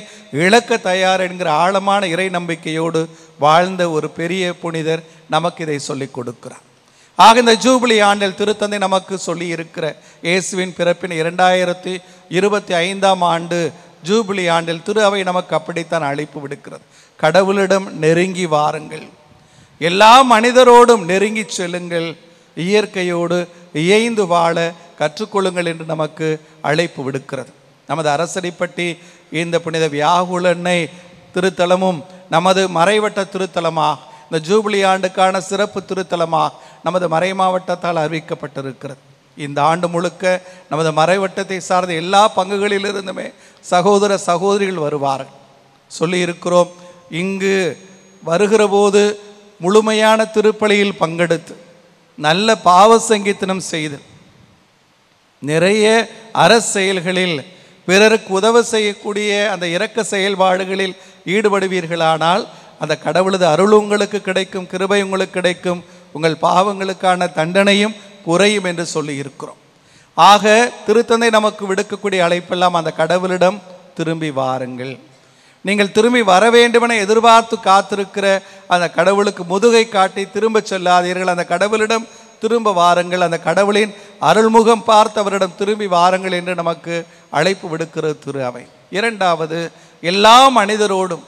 இழக்க தயார் என்கிற ஆழமான இறை நம்பிக்கையோடு வாழ்ந்த ஒரு பெரிய புனிதர் நமக்கு இதை சொல்லிக் கொடுக்கிறார். ஆக இந்த ஜூபிலி ஆண்டில் திருத்தந்தை நமக்கு சொல்லி இருக்கிற இயேசுவின் பிறப்பின் 2025ஆம் ஆண்டு ஜூபிலி ஆண்டில் திரு அவை நமக்கு அப்படித்தான் அழைப்பு விடுக்கிறது. கடவுளிடம் நெருங்கி வாருங்கள், எல்லா மனிதரோடும் நெருங்கி செல்லுங்கள், இயற்கையோடு இயைந்து வாழ கற்றுக்கொள்ளுங்கள் என்று நமக்கு அழைப்பு விடுக்கிறது. நமது அரசடிப்பட்டி இந்த புனித வியாகுலன்னை திருத்தலமும் நமது மறைவட்ட திருத்தலமாக இந்த ஜூபிலி ஆண்டுக்கான சிறப்பு திருத்தலமாக நமது மறை மாவட்டத்தால் அறிவிக்கப்பட்டிருக்கிறது. இந்த ஆண்டு முழுக்க நமது மறைவட்டத்தை சார்ந்த எல்லா பங்குகளிலிருந்துமே சகோதர சகோதரிகள் வருவார்கள். சொல்லி இருக்கிறோம், இங்கு வருகிற போது முழுமையான திருப்பலியில் பங்கெடுத்து நல்ல பாவ சங்கீர்த்தனம் செய்து நிறைய அரசெயல்களில் பிறருக்கு உதவ செய்யக்கூடிய அந்த இரக்க செயல்பாடுகளில் ஈடுபடுவீர்களானால் அந்த கடவுளது அருள் உங்களுக்கு கிடைக்கும், கிருபை உங்களுக்கு கிடைக்கும், உங்கள் பாவங்களுக்கான தண்டனையும் குறையும் என்று சொல்லி இருக்கிறோம். ஆக திருத்தந்தை நமக்கு விடுக்கக்கூடிய அழைப்பெல்லாம் அந்த கடவுளிடம் திரும்பி வாருங்கள். நீங்கள் திரும்பி வர வேண்டுமென எதிர்பார்த்து காத்திருக்கிற அந்த கடவுளுக்கு முதுகை காட்டி திரும்ப செல்லாதீர்கள். அந்த கடவுளிடம் திரும்ப வாருங்கள், அந்த கடவுளின் அருள்முகம் பார்த்து அவரிடம் திரும்பி வாருங்கள் என்று நமக்கு அழைப்பு விடுக்கிறது திரு அவை. இரண்டாவது, எல்லா மனிதரோடும்,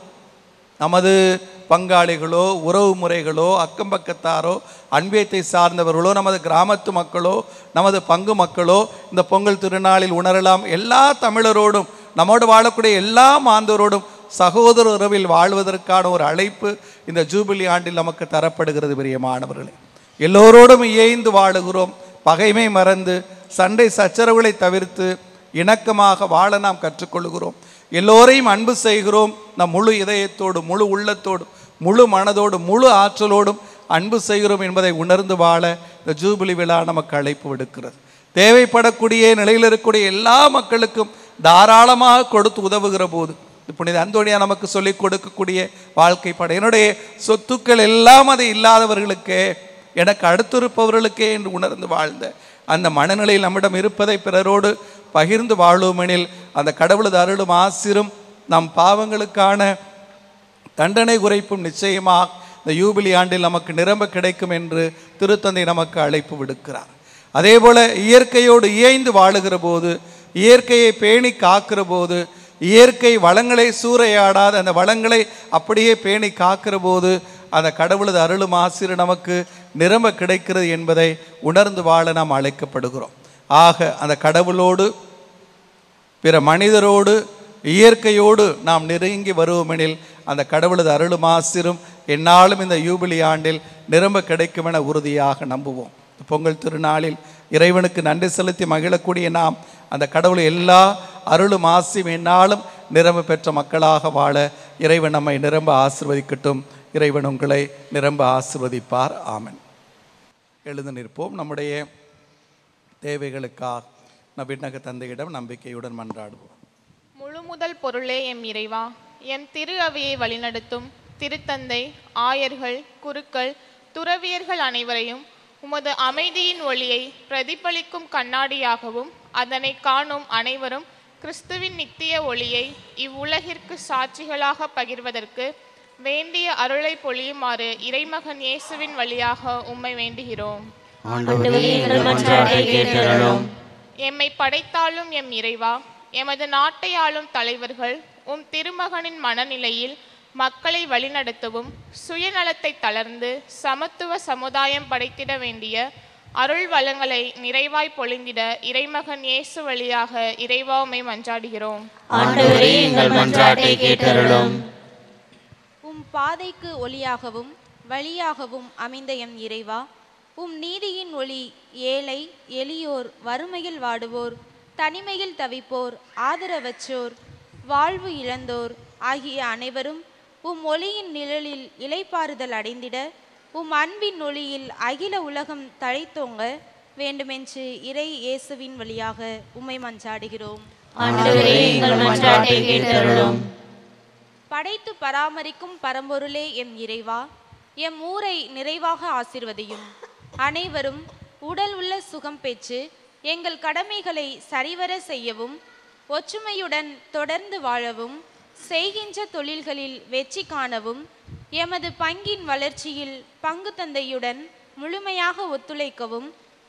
நமது பங்காளிகளோ உறவு முறைகளோ அக்கம்பக்கத்தாரோ அன்பியத்தை சார்ந்தவர்களோ நமது கிராமத்து மக்களோ நமது பங்கு மக்களோ இந்த பொங்கல் திருநாளில் உணரலாம். எல்லா தமிழரோடும், நம்மோடு வாழக்கூடிய எல்லா மாந்தரோடும் சகோதர உறவில் வாழ்வதற்கான ஒரு அழைப்பு இந்த ஜூபிலி ஆண்டில் நமக்கு தரப்படுகிறது. பிரியமானவர்களே, எல்லோரோடும் இயைந்து வாழுகிறோம், பகைமை மறந்து சண்டை சச்சரவுகளை தவிர்த்து இணக்கமாக வாழ நாம் கற்றுக்கொள்கிறோம். எல்லோரையும் அன்பு செய்கிறோம், நம் முழு இதயத்தோடு முழு உள்ளத்தோடு முழு மனதோடு முழு ஆற்றலோடும் அன்பு செய்கிறோம் என்பதை உணர்ந்து வாழ இந்த ஜூபிலி விழா நமக்கு அழைப்பு விடுக்கிறது. தேவைப்படக்கூடிய நிலையில் இருக்கக்கூடிய எல்லா மக்களுக்கும் தாராளமாக கொடுத்து உதவுகிற போது புனித அந்தோனியா நமக்கு சொல்லிக் கொடுக்கக்கூடிய வாழ்க்கை படம், என்னுடைய சொத்துக்கள் எல்லாம் அது இல்லாதவர்களுக்கே, எனக்கு அடுத்திருப்பவர்களுக்கே என்று உணர்ந்து வாழ்ந்த அந்த மனநிலையில் நம்மிடம் இருப்பதை பிறரோடு பகிர்ந்து வாழுமெனில் அந்த கடவுளது அருளும் ஆசிரும் நம் பாவங்களுக்கான தண்டனை குறைப்பும் நிச்சயமாக இந்த யூபிலி ஆண்டில் நமக்கு நிரம்ப கிடைக்கும் என்று திருத்தந்தை நமக்கு அழைப்பு விடுக்கிறார். அதே போல இயற்கையோடு இயைந்து வாழுகிற போது, இயற்கையை பேணி காக்கிற போது, இயற்கை வளங்களை சூறையாடாத அந்த வளங்களை அப்படியே பேணி காக்கிற போது அந்த கடவுளது அருளும் ஆசிரியர் நமக்கு நிரம்ப கிடைக்கிறது என்பதை உணர்ந்து வாழ நாம் அழைக்கப்படுகிறோம். ஆக அந்த கடவுளோடு பிற மனிதரோடு இயற்கையோடு நாம் நெருங்கி வருவோமெனில் அந்த கடவுளது அருளும் ஆசிரும் என்னாலும் இந்த யூபிலி ஆண்டில் நிரம்ப கிடைக்கும் என உறுதியாக நம்புவோம். பொங்கல் திருநாளில் இறைவனுக்கு நன்றி செலுத்தி மகிழக்கூடிய நாம் அந்த கடவுளை எல்லா அருளும் ஆசியும் என்னாலும் நிரம்ப பெற்ற மக்களாக வாழ இறைவன் நம்மை நிரம்ப ஆசிர்வதிக்கட்டும். இறைவன் உங்களை நிரம்ப ஆசிர்வதிப்பார். ஆமென். எழுந்து நிற்போம். நம்முடைய தேவைகளுக்காக நபிநக தந்தையிடம் நம்பிக்கையுடன் மன்றாடுவோம். முழு முதல் பொருளே எம் இறைவா, எம் திரு அவையை வழிநடத்தும் திருத்தந்தை, ஆயர்கள், குருக்கள், துறவியர்கள் அனைவரையும் உமது அமைதியின் ஒளியை பிரதிபலிக்கும் கண்ணாடியாகவும் அதனை காணும் அனைவரும் கிறிஸ்துவின் நித்திய ஒளியை இவ்வுலகிற்கு சாட்சிகளாக பகிர்வதற்கு வேண்டிய அருளை பொழியுமாறு இறைமகன் இயேசுவின் வழியாக உம்மை வேண்டுகிறோம். எம்மை படைத்தாலும் எம் இறைவா, எமது நாட்டை ஆளும் தலைவர்கள் உம் திருமகனின் மனநிலையில் மக்களை வழிநடத்தவும் சுயநலத்தை தளர்ந்து சமத்துவ சமுதாயம் படைத்திட வேண்டிய அருள் வளங்களை நிறைவாய் பொழிந்திட இறைமகன் இயேசு வழியாக இறைவா உம்மை மன்றாடுகிறோம். ஆண்டவரே, எங்கள் மன்றாட்டை கேட்டருளும். உம் பாதைக்கு ஒளியாகவும் வழியாகவும் அமைந்த எம் இறைவா, உம் நீதியின் ஒளி ஏழை எளியோர், வறுமையில் வாடுவோர், தனிமையில் தவிப்போர், ஆதரவற்றோர், வாழ்வு இழந்தோர் ஆகிய அனைவரும் உம் ஒளியின் நிழலில் இளைப்பாறுதல் அடைந்திட உம் அன்பின் ஒளியில் அகில உலகம் தழைத்தோங்க வேண்டுமென்று இறை இயேசுவின் வழியாக உம்மை மன்றாடுகிறோம். ஆண்டவரே, எங்கள் மன்றாட்டை கேட்டருளும். படைத்து பராமரிக்கும் பரம்பொருளே எம் இறைவா, எம் ஊரை நிறைவாக ஆசீர்வதியும். அனைவரும் உடல் உள்ள சுகம் பெற்று எங்கள் கடமைகளை சரிவர செய்யவும், ஒற்றுமையுடன் தொடர்ந்து வாழவும், செய்கின்ற தொழில்களில் வெற்றி காணவும், எமது பங்கின் வளர்ச்சியில் பங்கு தந்தையுடன் முழுமையாக ஒத்துழைக்கவும்,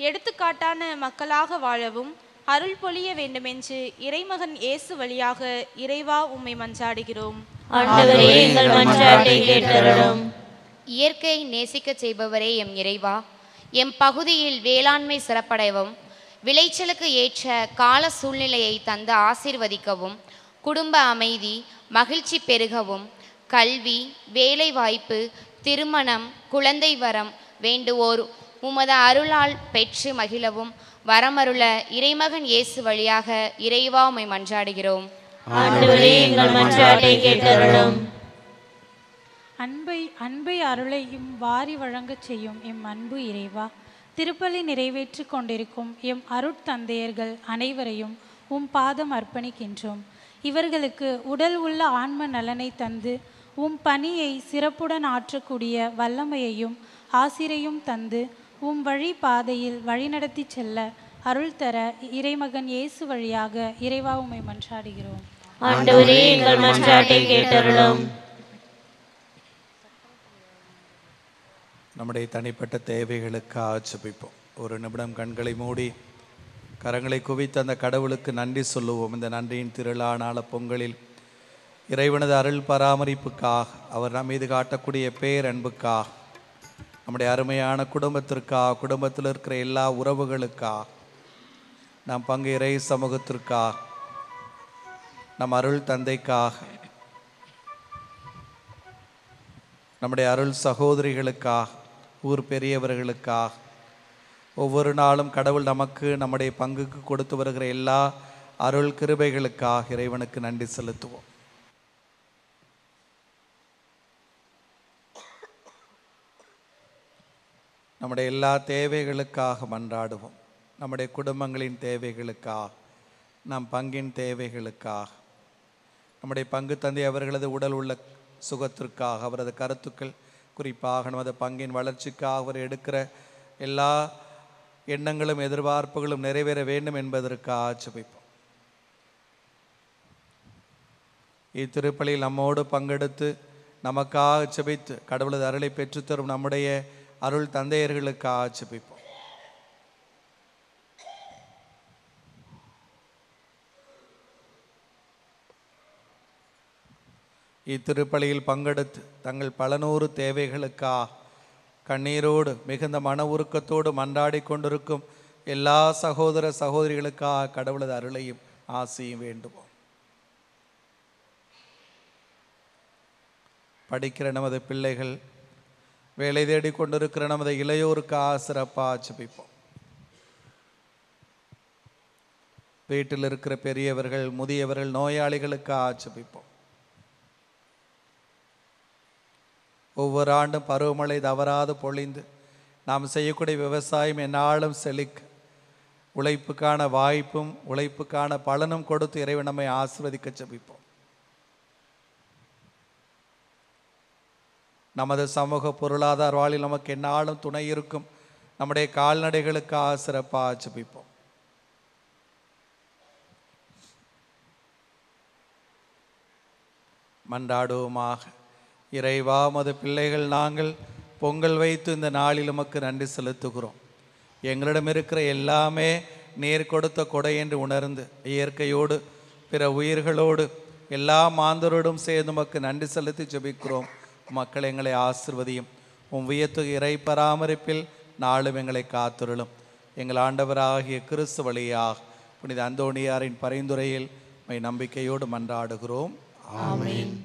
எடுத்துக்காட்டான மக்களாக வாழவும் அருள் பொழிய வேண்டுமென்று இறைமகன் இயேசு வழியாக இறைவா உம்மை மன்றாடுகிறோம். ஆண்டவரே, எங்கள் மன்றாட்டை கேட்டருளும். இயற்கையை நேசிக்க செய்பவரே எம் இறைவா, எம் பகுதியில் வேளாண்மை சிறப்படையவும், விளைச்சலுக்கு ஏற்ற கால சூழ்நிலையை தந்து ஆசீர்வதிக்கவும், குடும்ப அமைதி மகிழ்ச்சி பெருகவும், கல்வி வேலைவாய்ப்பு திருமணம் குழந்தை வரம் வேண்டுவோர் உமது அருளால் பெற்று மகிழவும் வரமருள இறைமகன் இயேசு வழியாக இறைவா உம்மை மன்றாடுகிறோம். ஆண்டவரே, எங்கள் மன்றாட்டை கேட்டருளும். அன்பை அருளையும் வாரி வழங்கச் செய்யும் எம் அன்பு இறைவா, திருப்பலி நிறைவேற்றி கொண்டிருக்கும் எம் அருட்தந்தையர்கள் அனைவரையும் உம் பாதம் அர்ப்பணிக்கின்றோம். இவர்களுக்கு உடல் உள்ள ஆன்ம நலனை தந்து உம் பணியை சிறப்புடன் ஆற்றக்கூடிய வல்லமையையும் ஆசிரையும் தந்து உம் வழி பாதையில் வழிநடத்தி செல்ல அருள் தர இறைமகன் இயேசு வழியாக இறைவா உம்மை மன்றாடுகிறோம். ஆண்டவரே, எங்கள் மன்றாட்டை கேட்டருளும். நம்முடைய தனிப்பட்ட தேவைகளுக்காக ஜெபிப்போம். ஒரு நிமிடம் கண்களை மூடி கரங்களை குவித்து அந்த கடவுளுக்கு நன்றி சொல்லுவோம். இந்த நன்றியின் திருவிழானால பொங்கலில் இறைவனது அருள் பராமரிப்புக்காக, அவர் நம் மீது காட்டக்கூடிய பேரன்புக்காக, நம்முடைய அருமையான குடும்பத்திற்காக, குடும்பத்தில் இருக்கிற எல்லா உறவுகளுக்காக, நம் பங்கு இறை சமூகத்திற்காக, நம் அருள் தந்தைக்காக, நம்முடைய அருள் சகோதரிகளுக்காக, ஊர் பெரியவர்களுக்காக, ஒவ்வொரு நாளும் கடவுள் நமக்கு நம்முடைய பங்குக்கு கொடுத்து வருகிற எல்லா அருள் கிருபைகளுக்காக இறைவனுக்கு நன்றி செலுத்துவோம். நம்முடைய எல்லா தேவைகளுக்காக மன்றாடுவோம். நம்முடைய குடும்பங்களின் தேவைகளுக்காக, நம் பங்கின் தேவைகளுக்காக, நம்முடைய பங்கு தந்தை அவர்களது உடல் உள்ள சுகத்திற்காக, அவரது கருத்துக்கள் குறிப்பாக நமது பங்கின் வளர்ச்சிக்காக அவர் எடுக்கிற எல்லா எண்ணங்களும் எதிர்பார்ப்புகளும் நிறைவேற வேண்டும் என்பதற்காக ஜெபிப்போம். இத்திருப்பலியில் நம்மோடு பங்கெடுத்து நமக்காக ஜெபித்து கடவுளது அருளை பெற்றுத்தரும் நம்முடைய அருள் தந்தையர்களுக்காக ஜெபிப்போம். இத்திருப்பலியில் பங்கெடுத்து தங்கள் பல நூறு தேவைகளுக்காக கண்ணீரோடு மிகுந்த மன உருக்கத்தோடு மன்றாடி கொண்டிருக்கும் எல்லா சகோதர சகோதரிகளுக்காக கடவுளது அருளையும் ஆசையும் வேண்டுவோம். படிக்கிற நமது பிள்ளைகள், வேலை தேடி கொண்டிருக்கிற நமது இளையோருக்காக சிறப்பாக ஜெபிப்போம். வீட்டில் இருக்கிற பெரியவர்கள், முதியவர்கள், நோயாளிகளுக்காக ஜெபிப்போம். ஒவ்வொரு ஆண்டும் பருவமழை தவறாது பொழிந்து நாம் செய்யக்கூடிய விவசாயம் எந்நாளும் செழிக்க, உழைப்புக்கான வாய்ப்பும் உழைப்புக்கான பலனும் கொடுத்து இறைவன் நம்மை ஆசீர்வதிக்க ஜெபிப்போம். நமது சமூக பொருளாதார வாழ்வில் நமக்கு எந்நாளும் துணை இருக்கும் நம்முடைய கால்நடைகளுக்காக சிறப்பாக ஜெபிப்போம். மன்றாடுவோமாக. இறைவா, மது பிள்ளைகள் நாங்கள் பொங்கல் வைத்து இந்த நாளில் உமக்கு நன்றி செலுத்துகிறோம். எங்களிடம் இருக்கிற எல்லாமே நீர் கொடுத்த கொடை என்று உணர்ந்து இயற்கையோடு பிற உயிர்களோடு எல்லா மாந்தரோடும் சேர்ந்து உமக்கு நன்றி செலுத்தி ஜெபிக்கிறோம். மக்கள் எங்களை ஆசிர்வதியும். உம் வியத்து இறை பராமரிப்பில் நாளும் எங்களை காத்துருளும். எங்கள் ஆண்டவராகிய கிறிஸ்து வழியாக புனித அந்தோணியாரின் பரிந்துரையில் மை நம்பிக்கையோடு மன்றாடுகிறோம். ஆமென்.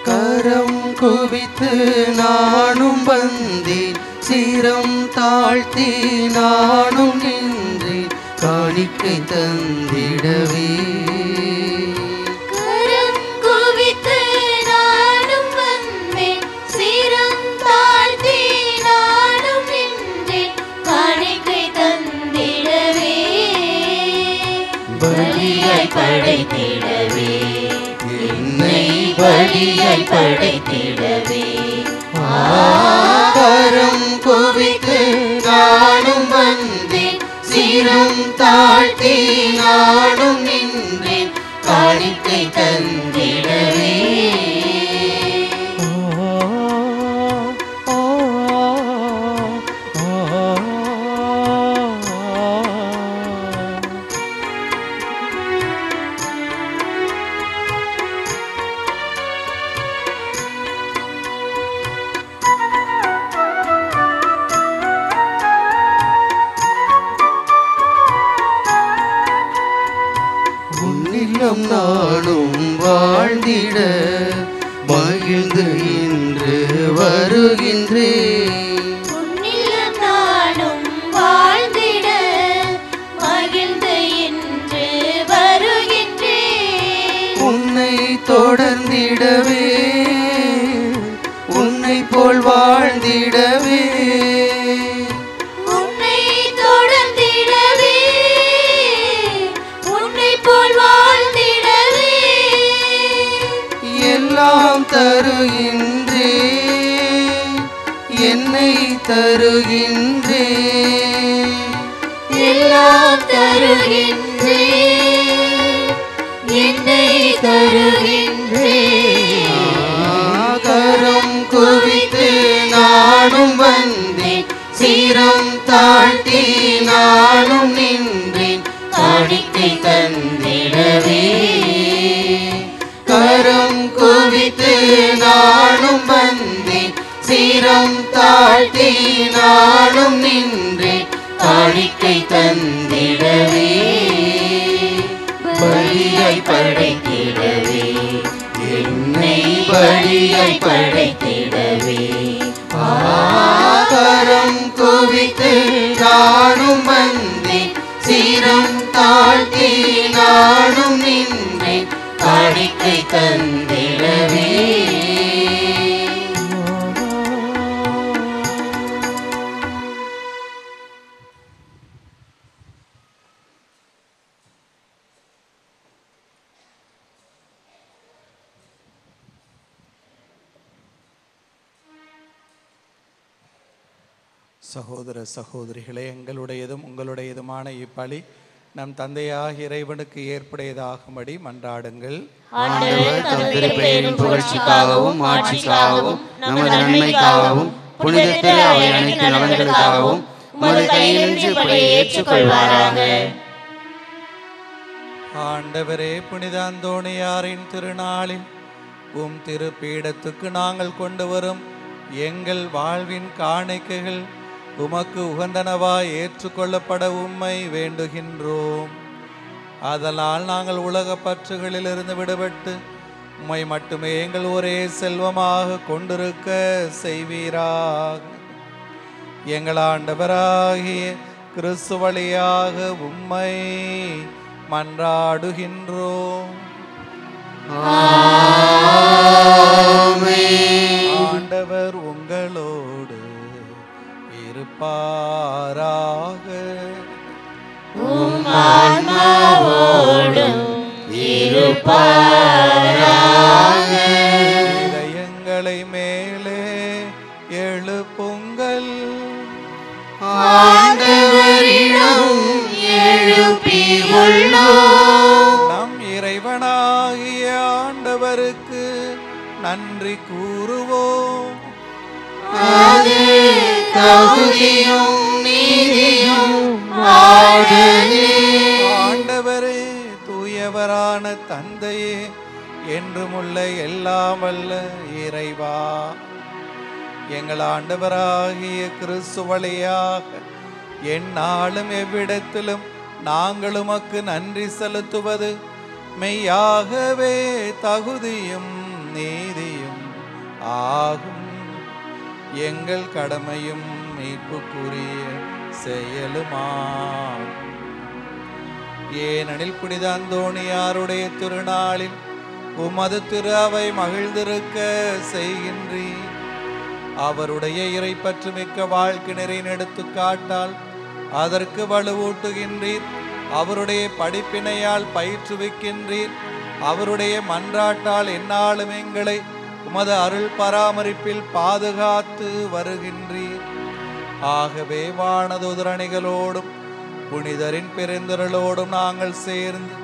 கரம் குவித்து நானும் வந்தேன், சிரம் தாழ்த்தி நானும் நின்றேன், காணிக்கை தந்திடவே. கரம் குவித்து நானும் வந்தேன், சிரம் தாழ்த்தி நானும் நின்றேன், காணிக்கை தந்திடவே. பலியாய் படைத்திடவே, என்னை பலியாய் படைத்திடவே. கரம் குவித்து நானும் வந்தேன், சிரம் தாழ்த்தி நானும் நின்றேன், காணிக்கை தந்திடவே. உன்னிலும் நானும் வாழ்ந்திட மகிழ்ந்து இன்று வருகின்றேன். உன்னிலும் நானும் வாழ்ந்திட மகிழ்ந்து இன்று வருகின்றேன். உன்னை தொடர்ந்திடவே, உன்னை போல் வாழ்ந்திடவே. உன்னை தொடர்ந்திடவே, உன்னை போல் வாழ்ந்திடவே. எல்லாம் தருகின்றேன், என்னை தருகின்றேன். எல்லாம் தருகின்றேன், என்னை தருகின்றேன். கரம் குவித்து நானும் வந்தேன், சிரம் தாழ்த்தி நானும் நின்றேன், காணிக்கை தந்திடவே. கரம் குவித்து நானும் வந்தேன், சிரம் தாழ்த்தி நானும் நின்றேன், காணிக்கை தந்திடவே. பலியாய் படைத்திடவே, என்னை பலியாய் படைத்திடவே. கரம் குவித்து நானும் வந்தேன், சிரம் தாழ்த்தி நானும் நின்றேன், காணிக்கை தந்திடவே. சகோதர சகோதரிகளே, எங்களுடையதும் உங்களுடையதுமான இப்பலி நம் தந்தையாக இறைவனுக்கு ஏற்புடையதாகும்படி மன்றாடுங்கள். ஆண்டவர் தம் திருப்பெயரின் புகழ்ச்சிக்காகவும் ஆட்சிக்காகவும் நமது நன்மைக்காகவும் புனித திரு அவை அனைத்து நலன்களுக்காகவும் உமது கையிலிருந்து இப்படியை ஏற்றுக்கொள்வாராக. ஆண்டவரே, புனித அந்தோணியாரின் திருநாளில் உம் திருப்பீடத்துக்கு நாங்கள் கொண்டு வரும் எங்கள் வாழ்வின் காணிக்கைகள் உமக்கு உகந்தனவாய் ஏற்றுக்கொள்ளப்பட உம்மை வேண்டுகின்றோம். அதனால் நாங்கள் உலக பற்றுகளிலிருந்து விடுபட்டு உம்மை மட்டுமே எங்கள் ஒரே செல்வமாக கொண்டிருக்க செய்வீராக. எங்கள் ஆண்டவராகிய கிறிஸ்து வழியாக உம்மை மன்றாடுகின்றோம். ஆண்டவர் உங்களோடு இருப்பாராக. இதயங்களை அவருக்கு நன்றி கூறுவோம். அது தகுதியும் நீதியும் ஆண்டவரே, தூயவரான தந்தையே, என்றுமுள்ள எல்லாம் வல்ல இறைவா, எங்கள் ஆண்டவராகிய கிறிஸ்து வழியாக எந்நாளும் எவ்விடத்திலும் நாங்கள் உமக்கு நன்றி செலுத்துவது மெய்யாகவே தகுதியும் நீதியும் ஆகும். எங்கள் கடமையும் மீட்புக்குரிய செயலுமாம். ஏனெனில் புனித அந்தோணியாருடைய திருநாளில் உமது திரு அவை மகிழ்ந்திருக்க செய்கின்றீர். அவருடைய இறைப்பற்று மிக்க வாழ்க்கையினரின் எடுத்துக்காட்டால் அதற்கு வலுவூட்டுகின்றீர். அவருடைய படிப்பினையால் பயிற்றுவிக்கின்றீர். அவருடைய மன்றாட்டால் எந்நாளும் எங்களை உமது அருள் பராமரிப்பில் பாதுகாத்து வருகின்றீர். ஆகவே வானதூதரணிகளோடும் புனிதரின் பெருந்திரளோடும் நாங்கள் சேர்ந்து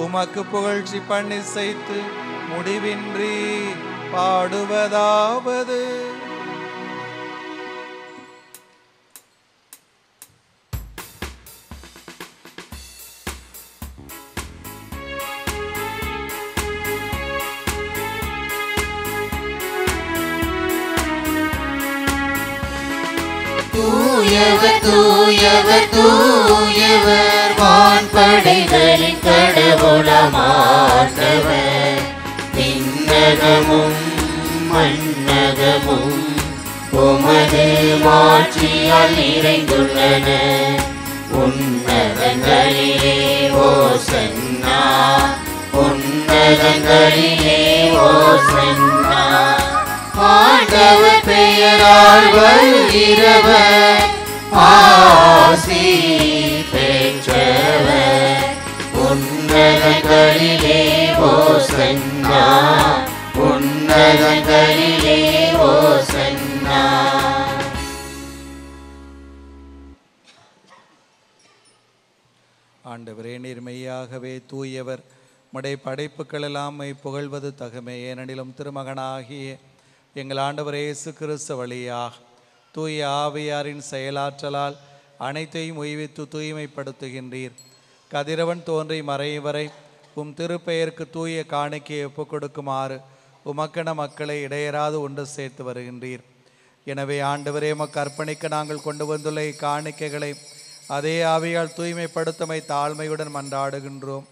உமக்கு புகழ்ச்சி பண்ணி செய்து முடிவின்றி பாடுவதாவது: தூயவர் தூயவர் தூயவர் வான்படைகளின் கடவுளமானவர். விண்ணகமும் மண்ணகமும் உமது மாட்சியால் நிறைந்துள்ளன. உன்னதங்களிலே ஓசன்னா, உன்னதங்களிலே ஓசன்னா. ஆண்டவர் பெயரால் வருகிறவர் ஆசி பெற்றவர். உன்னதங்களிலே ஓசன்னா, உன்னதங்களிலே ஓசன்னா. ஆண்டவரே, நீர்மையாகவே தூயவர். உம்முடைய படைப்புகள் எல்லாம் புகழ்வது தகுமே. ஏனெனிலும் திருமகனாகிய எங்கள் ஆண்டவர் இயேசு கிறிஸ்து வழியாக தூய ஆவியாரின் செயலாற்றலால் அனைத்தையும் உய்வித்து தூய்மைப்படுத்துகின்றீர். கதிரவன் தோன்றி மறையும் வரை உம் திருப்பெயருக்கு தூய காணிக்கையை ஒப்புக் கொடுக்குமாறு உமக்கென மக்களை இடையராது ஒன்று சேர்த்து வருகின்றீர். எனவே ஆண்டவரே, உமக்கு அர்ப்பணிக்க நாங்கள் கொண்டு வந்துள்ள இக்காணிக்கைகளை அதே ஆவியால் தூய்மைப்படுத்தமை தாழ்மையுடன் மன்றாடுகின்றோம்.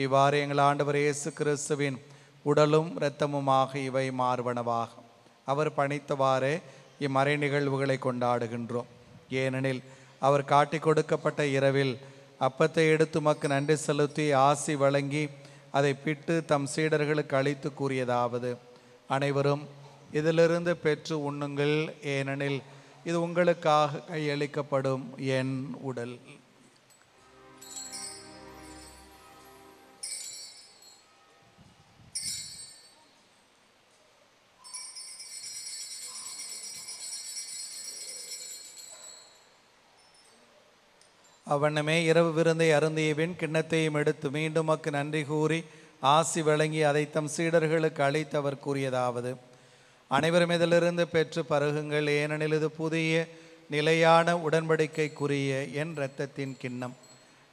இவ்வாறு எங்கள் ஆண்டவர் இயேசு கிறிஸ்துவின் உடலும் இரத்தமுமாக இவை மார்பனவாகும். அவர் பணித்தவாறே இம்மறை நிகழ்வுகளை கொண்டாடுகின்றோம். ஏனெனில் அவர் காட்டி கொடுக்கப்பட்ட இரவில் அப்பத்தை எடுத்து உமக்கு நன்றி செலுத்தி ஆசி வழங்கி அதை பிட்டு தம் சீடர்களுக்கு அளித்து கூறியதாவது: அனைவரும் இதிலிருந்து பெற்று உண்ணுங்கள், ஏனெனில் இது உங்களுக்காக கையளிக்கப்படும் என் உடல். அவ்வண்ணமே இரவு விருந்தை அருந்தியபின் கிண்ணத்தையும் எடுத்து மீண்டும் உமக்கு நன்றி கூறி ஆசி வழங்கி அதை தம் சீடர்களுக்கு அளித்தவர் கூறியதாவது: அனைவரும் இதிலிருந்து பெற்று பருகுங்கள், ஏனெனில் இது புதிய நிலையான உடன்படிக்கைக்குரிய என் இரத்தத்தின் கிண்ணம்.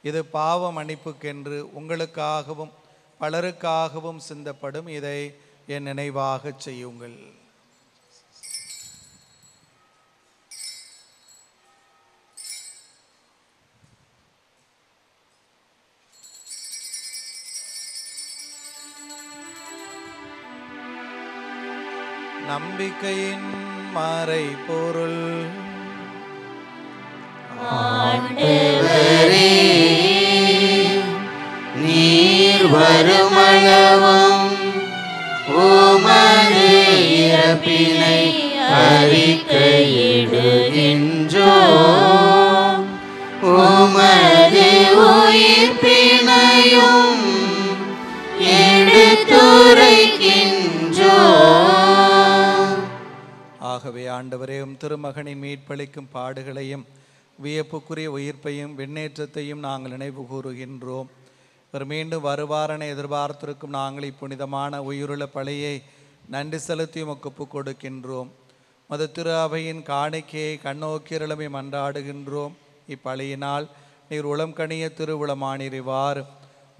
இது பாவ மன்னிப்புக்கென்று உங்களுக்காகவும் பலருக்காகவும் சிந்தப்படும். இதை என் நினைவாக செய்யுங்கள். நம்பிக்கையின் மறை பொருள். ஆண்டவரே, நீர் வருமளவும் உமது இறப்பினை அறிக்கையிடுகின்றோம். உமது உயிர்ப்பினையும் எடுத்துரைக்கின்றோம். ஆகவே ஆண்டவரே, திருமகனின் மீட்பளிக்கும் பாடுகளையும் வியப்புக்குரிய உயிர்ப்பையும் விண்ணேற்றத்தையும் நாங்கள் நினைவு கூறுகின்றோம். ஒரு மீண்டும் வருவாரென எதிர்பார்த்திருக்கும் நாங்கள் இப்புனிதமான உயிருள்ள பழியை நன்றி செலுத்தி உமக்கு ஒப்புக் கொடுக்கின்றோம். மது திரு அவையின் காணிக்கையை கண்ணோக்கிரளமை மன்றாடுகின்றோம். இப்பழியினால் நீர் உளம் கனிய திருவுளமானிறிவார்.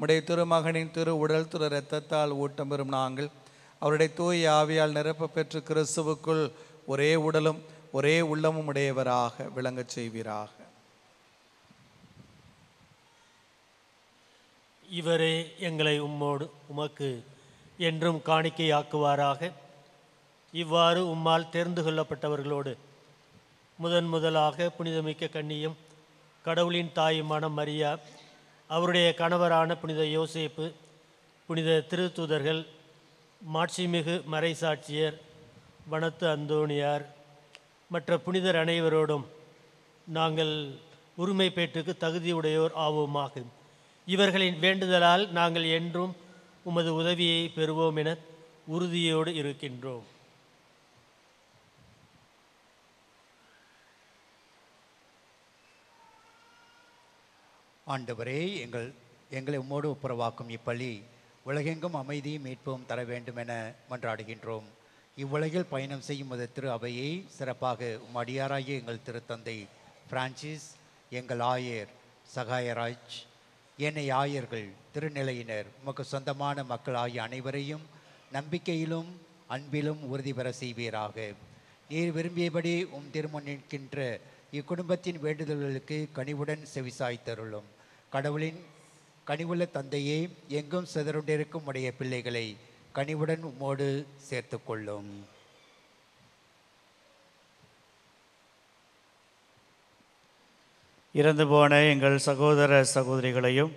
உடைய திருமகனின் திரு உடல் திரு இரத்தத்தால் ஊட்டம் பெறும் நாங்கள் அவருடைய தூய் ஆவியால் நிரப்ப பெற்று கிறிஸ்துவுக்குள் ஒரே உடலும் ஒரே உள்ளமும் உடையவராக விளங்கச் செய்வீராக. இவரே எங்களை உமக்கு என்றும் காணிக்கையாக்குவாராக. இவ்வாறு உம்மால் தெரிந்து கொள்ளப்பட்டவர்களோடு முதலாக புனிதமிக்க கன்னியும் கடவுளின் தாயுமான மரியா, அவருடைய கணவரான புனித யோசேப்பு, புனித திருத்தூதர்கள், மாட்சிமிகு மறைசாட்சியர், வனத்து அந்தோணியார், மற்ற புனிதர் அனைவரோடும் நாங்கள் உரிமை பேற்றுக்கு தகுதியுடையோர் ஆவோமாக. இவர்களின் வேண்டுதலால் நாங்கள் என்றும் உமது உதவியை பெறுவோம் என உறுதியோடு இருக்கின்றோம். ஆண்டவரே, எங்களை உம்மோடு ஒப்புரவாக்கும் இப்பள்ளி உலகெங்கும் அமைதியும் மீட்பும் தர வேண்டும் என மன்றாடுகின்றோம். இவ்வுலகில் பயணம் செய்யும் மது திரு அவையை சிறப்பாக அடியாராகிய எங்கள் திருத்தந்தை பிரான்சிஸ், எங்கள் ஆயர் சகாயராஜ், ஏனைய ஆயர்கள், திருநிலையினர், உமக்கு சொந்தமான மக்கள் ஆகிய அனைவரையும் நம்பிக்கையிலும் அன்பிலும் உறுதி பெற செய்வீராக. நீர் விரும்பியபடி திருமுன் நிற்கின்ற இக்குடும்பத்தின் வேண்டுதல்களுக்கு கனிவுடன் செவிசாய்த்தருளும். கடவுளின் கனிவுள்ள தந்தையே, எங்கும் சிதறுண்டிருக்கும் உடைய பிள்ளைகளை கனிவுடன் உம்மோடு சேர்த்து கொள்ளும். இறந்து போன எங்கள் சகோதர சகோதரிகளையும்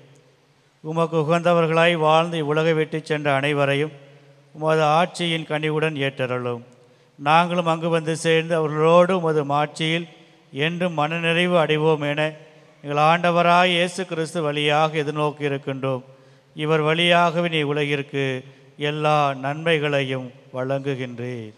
உமக்கு உகந்தவர்களாய் வாழ்ந்து இவ்வுலகை விட்டு சென்ற அனைவரையும் உமது ஆட்சியின் கனிவுடன் ஏற்றருளும். நாங்களும் அங்கு வந்து சேர்ந்து அவர்களோடு உமது மாட்சியில் என்றும் மனநிறைவு அடைவோம் என எங்கள் ஆண்டவராய் இயேசு கிறிஸ்து வழியாக எதிர்நோக்கி இருக்கின்றோம். இவர் வழியாகவே நீ உலகிற்கு எல்லா நன்மைகளையும் வழங்குகின்றீர்.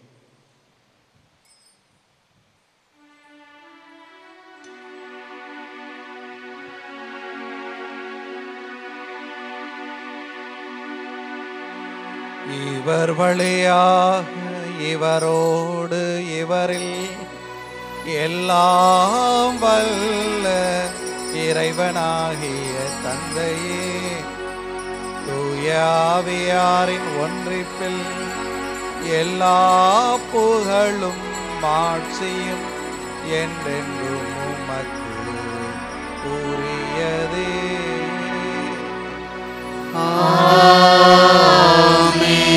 இவர் வழியாக இவரோடு இவரில் எல்லாம் வல்ல இறைவனாகிய தந்தையே, தூய ஆவியாரின் ஒன்றிப்பில் எல்லா புகழும் மாட்சியும் என்றென்றும் உமக்கு உரியதே. ஆமென்.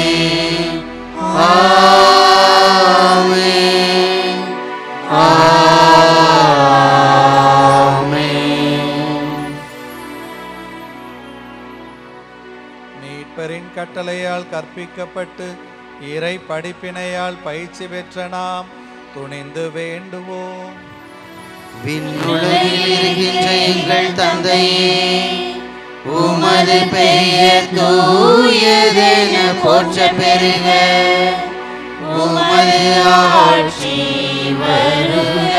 ஆமென். ஆமென். மீட்பரின் கட்டளையால் கற்பிக்கப்பட்டு இறை படிப்பினையால் பயிற்சி பெற்ற நாம் துணிந்து வேண்டுவோம். விண்ணுலகில் இருக்கின்ற எங்கள் தந்தையே, உமது பெயர் தூயதென போற்ற பெறுக. உமது ஆட்சி வருக.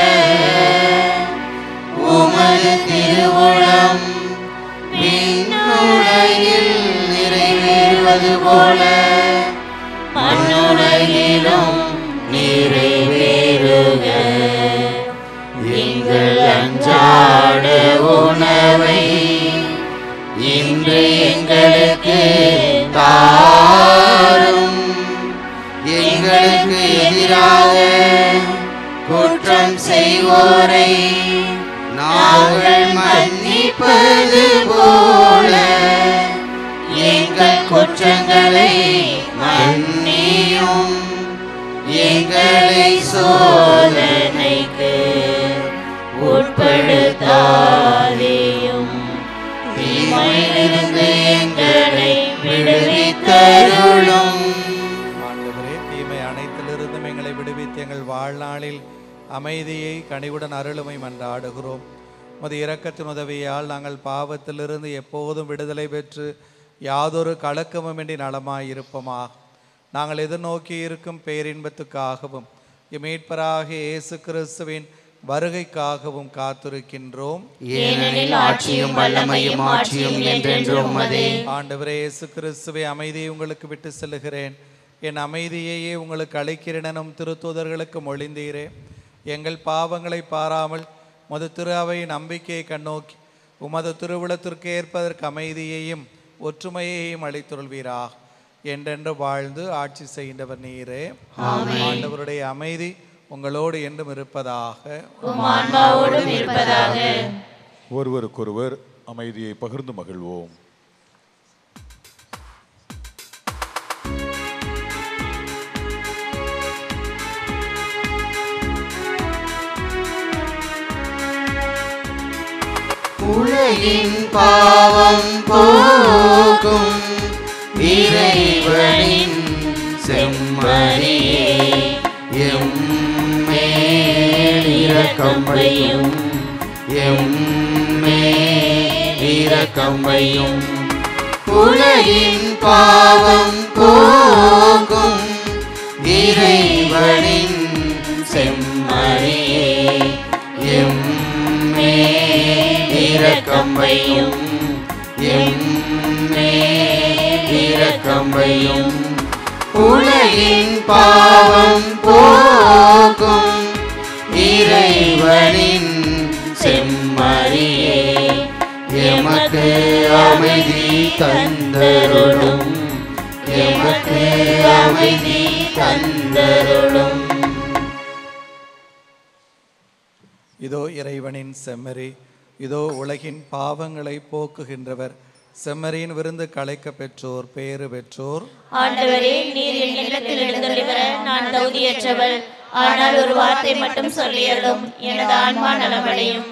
உமது திருவுளம் விண்ணுலகில் நிறைவேறுவது போல மண்ணுலகிலும் நிறைவேறுக. எங்கள் அன்றாட உணவை இன்று எங்களுக்கு தாரும். எங்களுக்கு எதிராக குற்றம் செய்வோரை நாங்கள் மன்னிப்பது போல எங்கள் குற்றங்களை மன்னியும். எங்களை சோதனைக்கு உட்படுத்தாதேயும், தீமையிலிருந்து எங்களை விடுவித்தருளும். ஆண்டவரே, தீமை அனைத்திலிருந்தும் எங்களை விடுவித்து எங்கள் வாழ்நாளில் அமைதியை கனிவுடன் அருளுமை மன்றாடுகிறோம். உமது இரக்கத்தின் உதவியால் நாங்கள் பாவத்திலிருந்து எப்போதும் விடுதலை பெற்று யாதொரு கலக்கமுமின்றி நலமாயிருப்போமாக. நாங்கள் எதிர்நோக்கி இருக்கும் பேரின்பத்துக்காகவும் இம்மீட்பராகிய இயேசு கிறிஸ்துவின் வருகைக்காகவும் காத்திருக்கின்றோம். ஏனெனில் ஆட்சியும் வல்லமையும் ஆட்சியும் என்றென்றும் உமதே. ஆண்டவரே இயேசு கிறிஸ்துவே, அமைதியை உங்களுக்கு விட்டு செல்லுகிறேன், என் அமைதியையே உங்களுக்கு அளிக்கிறேனும் திருத்தூதர்களுக்கு மொழிந்தீரே. எங்கள் பாவங்களை பாராமல் உமது திரு அவையின் நம்பிக்கையை கண்ணோக்கி உமது திருவிழத்திற்கு ஏற்பதற்கு அமைதியையும் ஒற்றுமையையும் அளித்துள்வீராக. என்றென்று வாழ்ந்து ஆட்சி செய்கின்றவர் நீரே. ஆண்டவருடைய அமைதி உங்களோடு என்றும் இருப்பதாக. ஒருவருக்கொருவர் அமைதியை பகிர்ந்து மகிழ்வோம். உலகின் பாவம் போக்கும் இறைவனின் செம்மறியே, எம்மேல் இரக்கம் வையும், எம்மேல் இரக்கம் வையும். உலகின் பாவம் போக்கும் இறைவனின் செம்மறியே, எம்மேல் இரக்கம் வையும், எம்மேல் இரக்கம் வையும். உலகின் பாவம் போக்கும் இறைவனின் செம்மறியே, எமக்கு அமைதி தந்தருளும், எமக்கு அமைதி தந்தருளும். இதோ இறைவனின் செம்மறி, இதோ உலகின் பாவங்களை போக்குகின்றவர். செம்மறியின் விருந்து களைக்க பெற்றோர் பேறு பெற்றோர். ஆண்டவரே, நீர் என் இல்லத்தில் எழுந்தருளி வர நான் தகுதியற்றவள். ஆனால் ஒரு வார்த்தை மட்டும் சொல்லியருளும், எனது ஆன்மா நலமடையும்.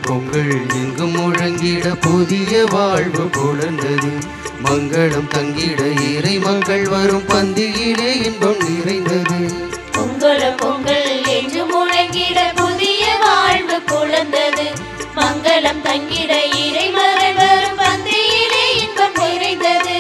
பொங்கல் எங்கும் முழங்கிட புதிய வாழ்வு புலர்ந்தது. மங்களம் தங்கிட இறை மக்கள் வரும் பந்தியிலே இன்பம் நிறைந்தது. பொங்கல் என்று முழங்கிட புதிய வாழ்வு புலர்ந்தது. மங்களம் தங்கிட இறை மகள் வரும் பந்தியிலே இன்பம் நிறைந்தது.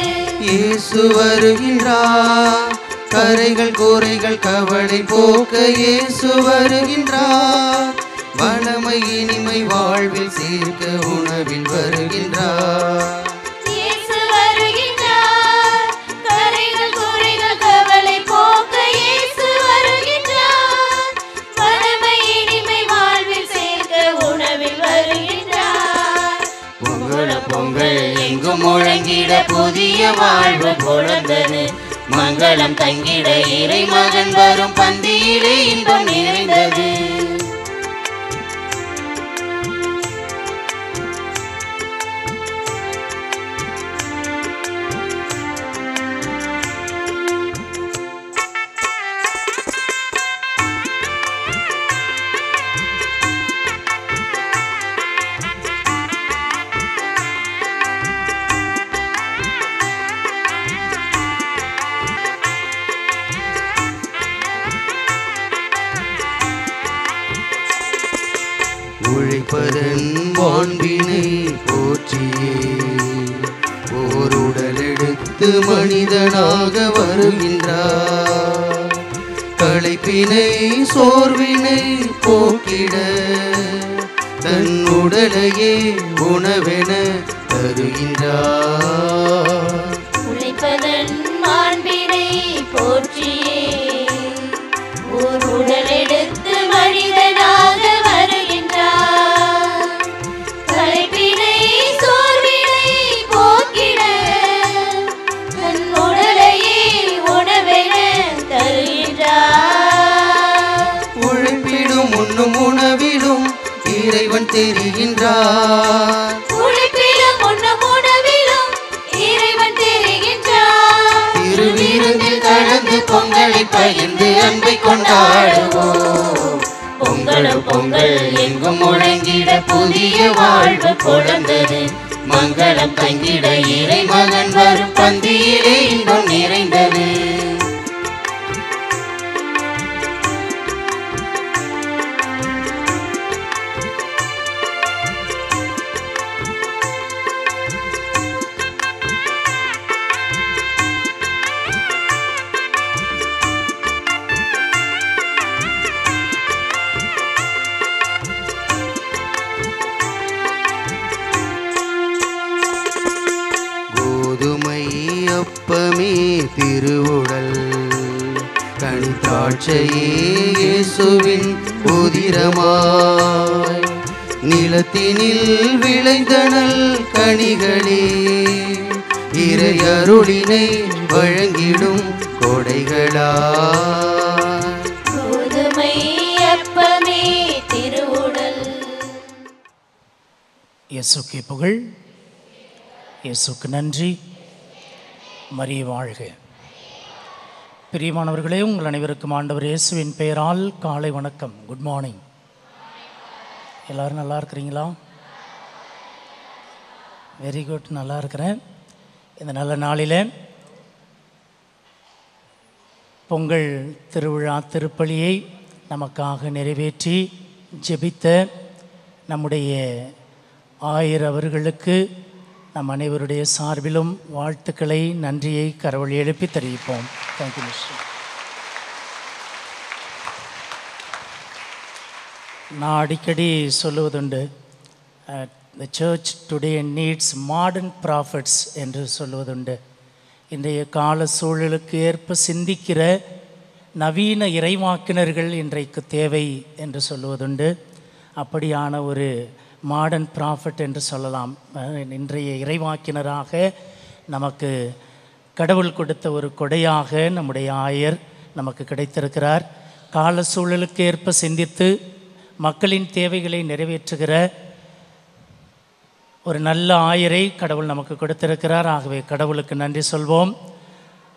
இயேசு வருகின்றார், கரைகள் கூரைகள் கவலை போக்க இயேசு வருகின்றார். வளமை இனிமை வாழ்வில் சேர்க்க உணவில் வருகின்றார். இயேசு வருகின்றார், கரைகள் கூரைகள் கவலை போக்க இயேசு வருகின்றார். வளமை இனிமை வாழ்வில் சேர்க்க உணவில் வருகின்றார். பொங்கல் எங்கும் முழங்கிட புதிய வாழ்வு புலர்ந்தது. மங்களம் தங்கிட இறை மகன் வரும் பந்தியிலே இன்பம் நிறைந்தது. உழைப்பதன் மாண்பினை போற்றியே ஓர் உடல் எடுத்து மனிதனாக வருகின்றார். களைப்பினை சோர்வினை போக்கிட தன் உடலையே உணவென தருகின்றார். உழைப்பதன் மாண்பினை போற்றியே ஓர் உடல் எடுத்து மனிதனாக வருகின்றார். களைப்பினை சோர்வினை போக்கிட தன் உடலையே உணவென தருகின்றார். உழைப்பிடும் உண்ணும் உணவிலும் இறைவன் தெரிகின்றார். உழைப்பிலும் உண்ணும் உணவிலும் இறைவன் தெரிகின்றார். திருவிருந்தில் கலந்து பொங்கலை பகிர்ந்து அன்பை கொண்டாடுவோம். பொங்கல் எங்கும் முழங்கிட புதிய வாழ்வு புலர்ந்தது. மங்களம் தங்கிட இறைமகன் வரும் பந்தியிலே இன்பம் நிறைந்தது. அப்பமே திருவுடல் கனித்தாட்சையே இயேசுவின் உதிரமாய் நிலத்தினில் விளைந்தனல் கனிகளே இறை அருளினை வழங்கிடும் கொடைகளாய். கோதுமை அப்பமே திருவுடல். இயேசுக்கு புகழ், இயேசுக்கு நன்றி. மரியே வாழ்க. பிரியமானவர்களே, உங்கள் அனைவருக்கும் ஆண்டவர் இயேசுவின் பெயரால் காலை வணக்கம். Good morning. எல்லோரும் நல்லா இருக்கிறீங்களா? வெரி குட், நல்லா இருக்கிறேன். இந்த நல்ல நாளில் பொங்கல் திருவிழா திருப்பலியை நமக்காக நிறைவேற்றி ஜெபித்த நம்முடைய ஆயர் அவர்களுக்கு நம் அனைவருடைய சார்பிலும் வாழ்த்துக்களை, நன்றியை கரவொலி எழுப்பி தெரிவிப்போம். Thank you mister. நான் அடிக்கடி சொல்லுவதுண்டு, the church today needs modern prophets என்று சொல்லுவதுண்டு. இன்றைய கால சூழலுக்கு ஏற்ப சிந்திக்கிற நவீன இறைவாக்கினர்கள் இன்றைக்கு தேவை என்று சொல்லுவதுண்டு. அப்படியான ஒரு மாடர்ன் ப்ராஃபிட் என்று சொல்லலாம். இன்றைய இறைவாக்கினராக நமக்கு கடவுள் கொடுத்த ஒரு கொடையாக நம்முடைய ஆயர் நமக்கு கிடைத்திருக்கிறார். கால சூழலுக்கு ஏற்ப சிந்தித்து மக்களின் தேவைகளை நிறைவேற்றுகிற ஒரு நல்ல ஆயரை கடவுள் நமக்கு கொடுத்திருக்கிறார். ஆகவே கடவுளுக்கு நன்றி சொல்வோம்.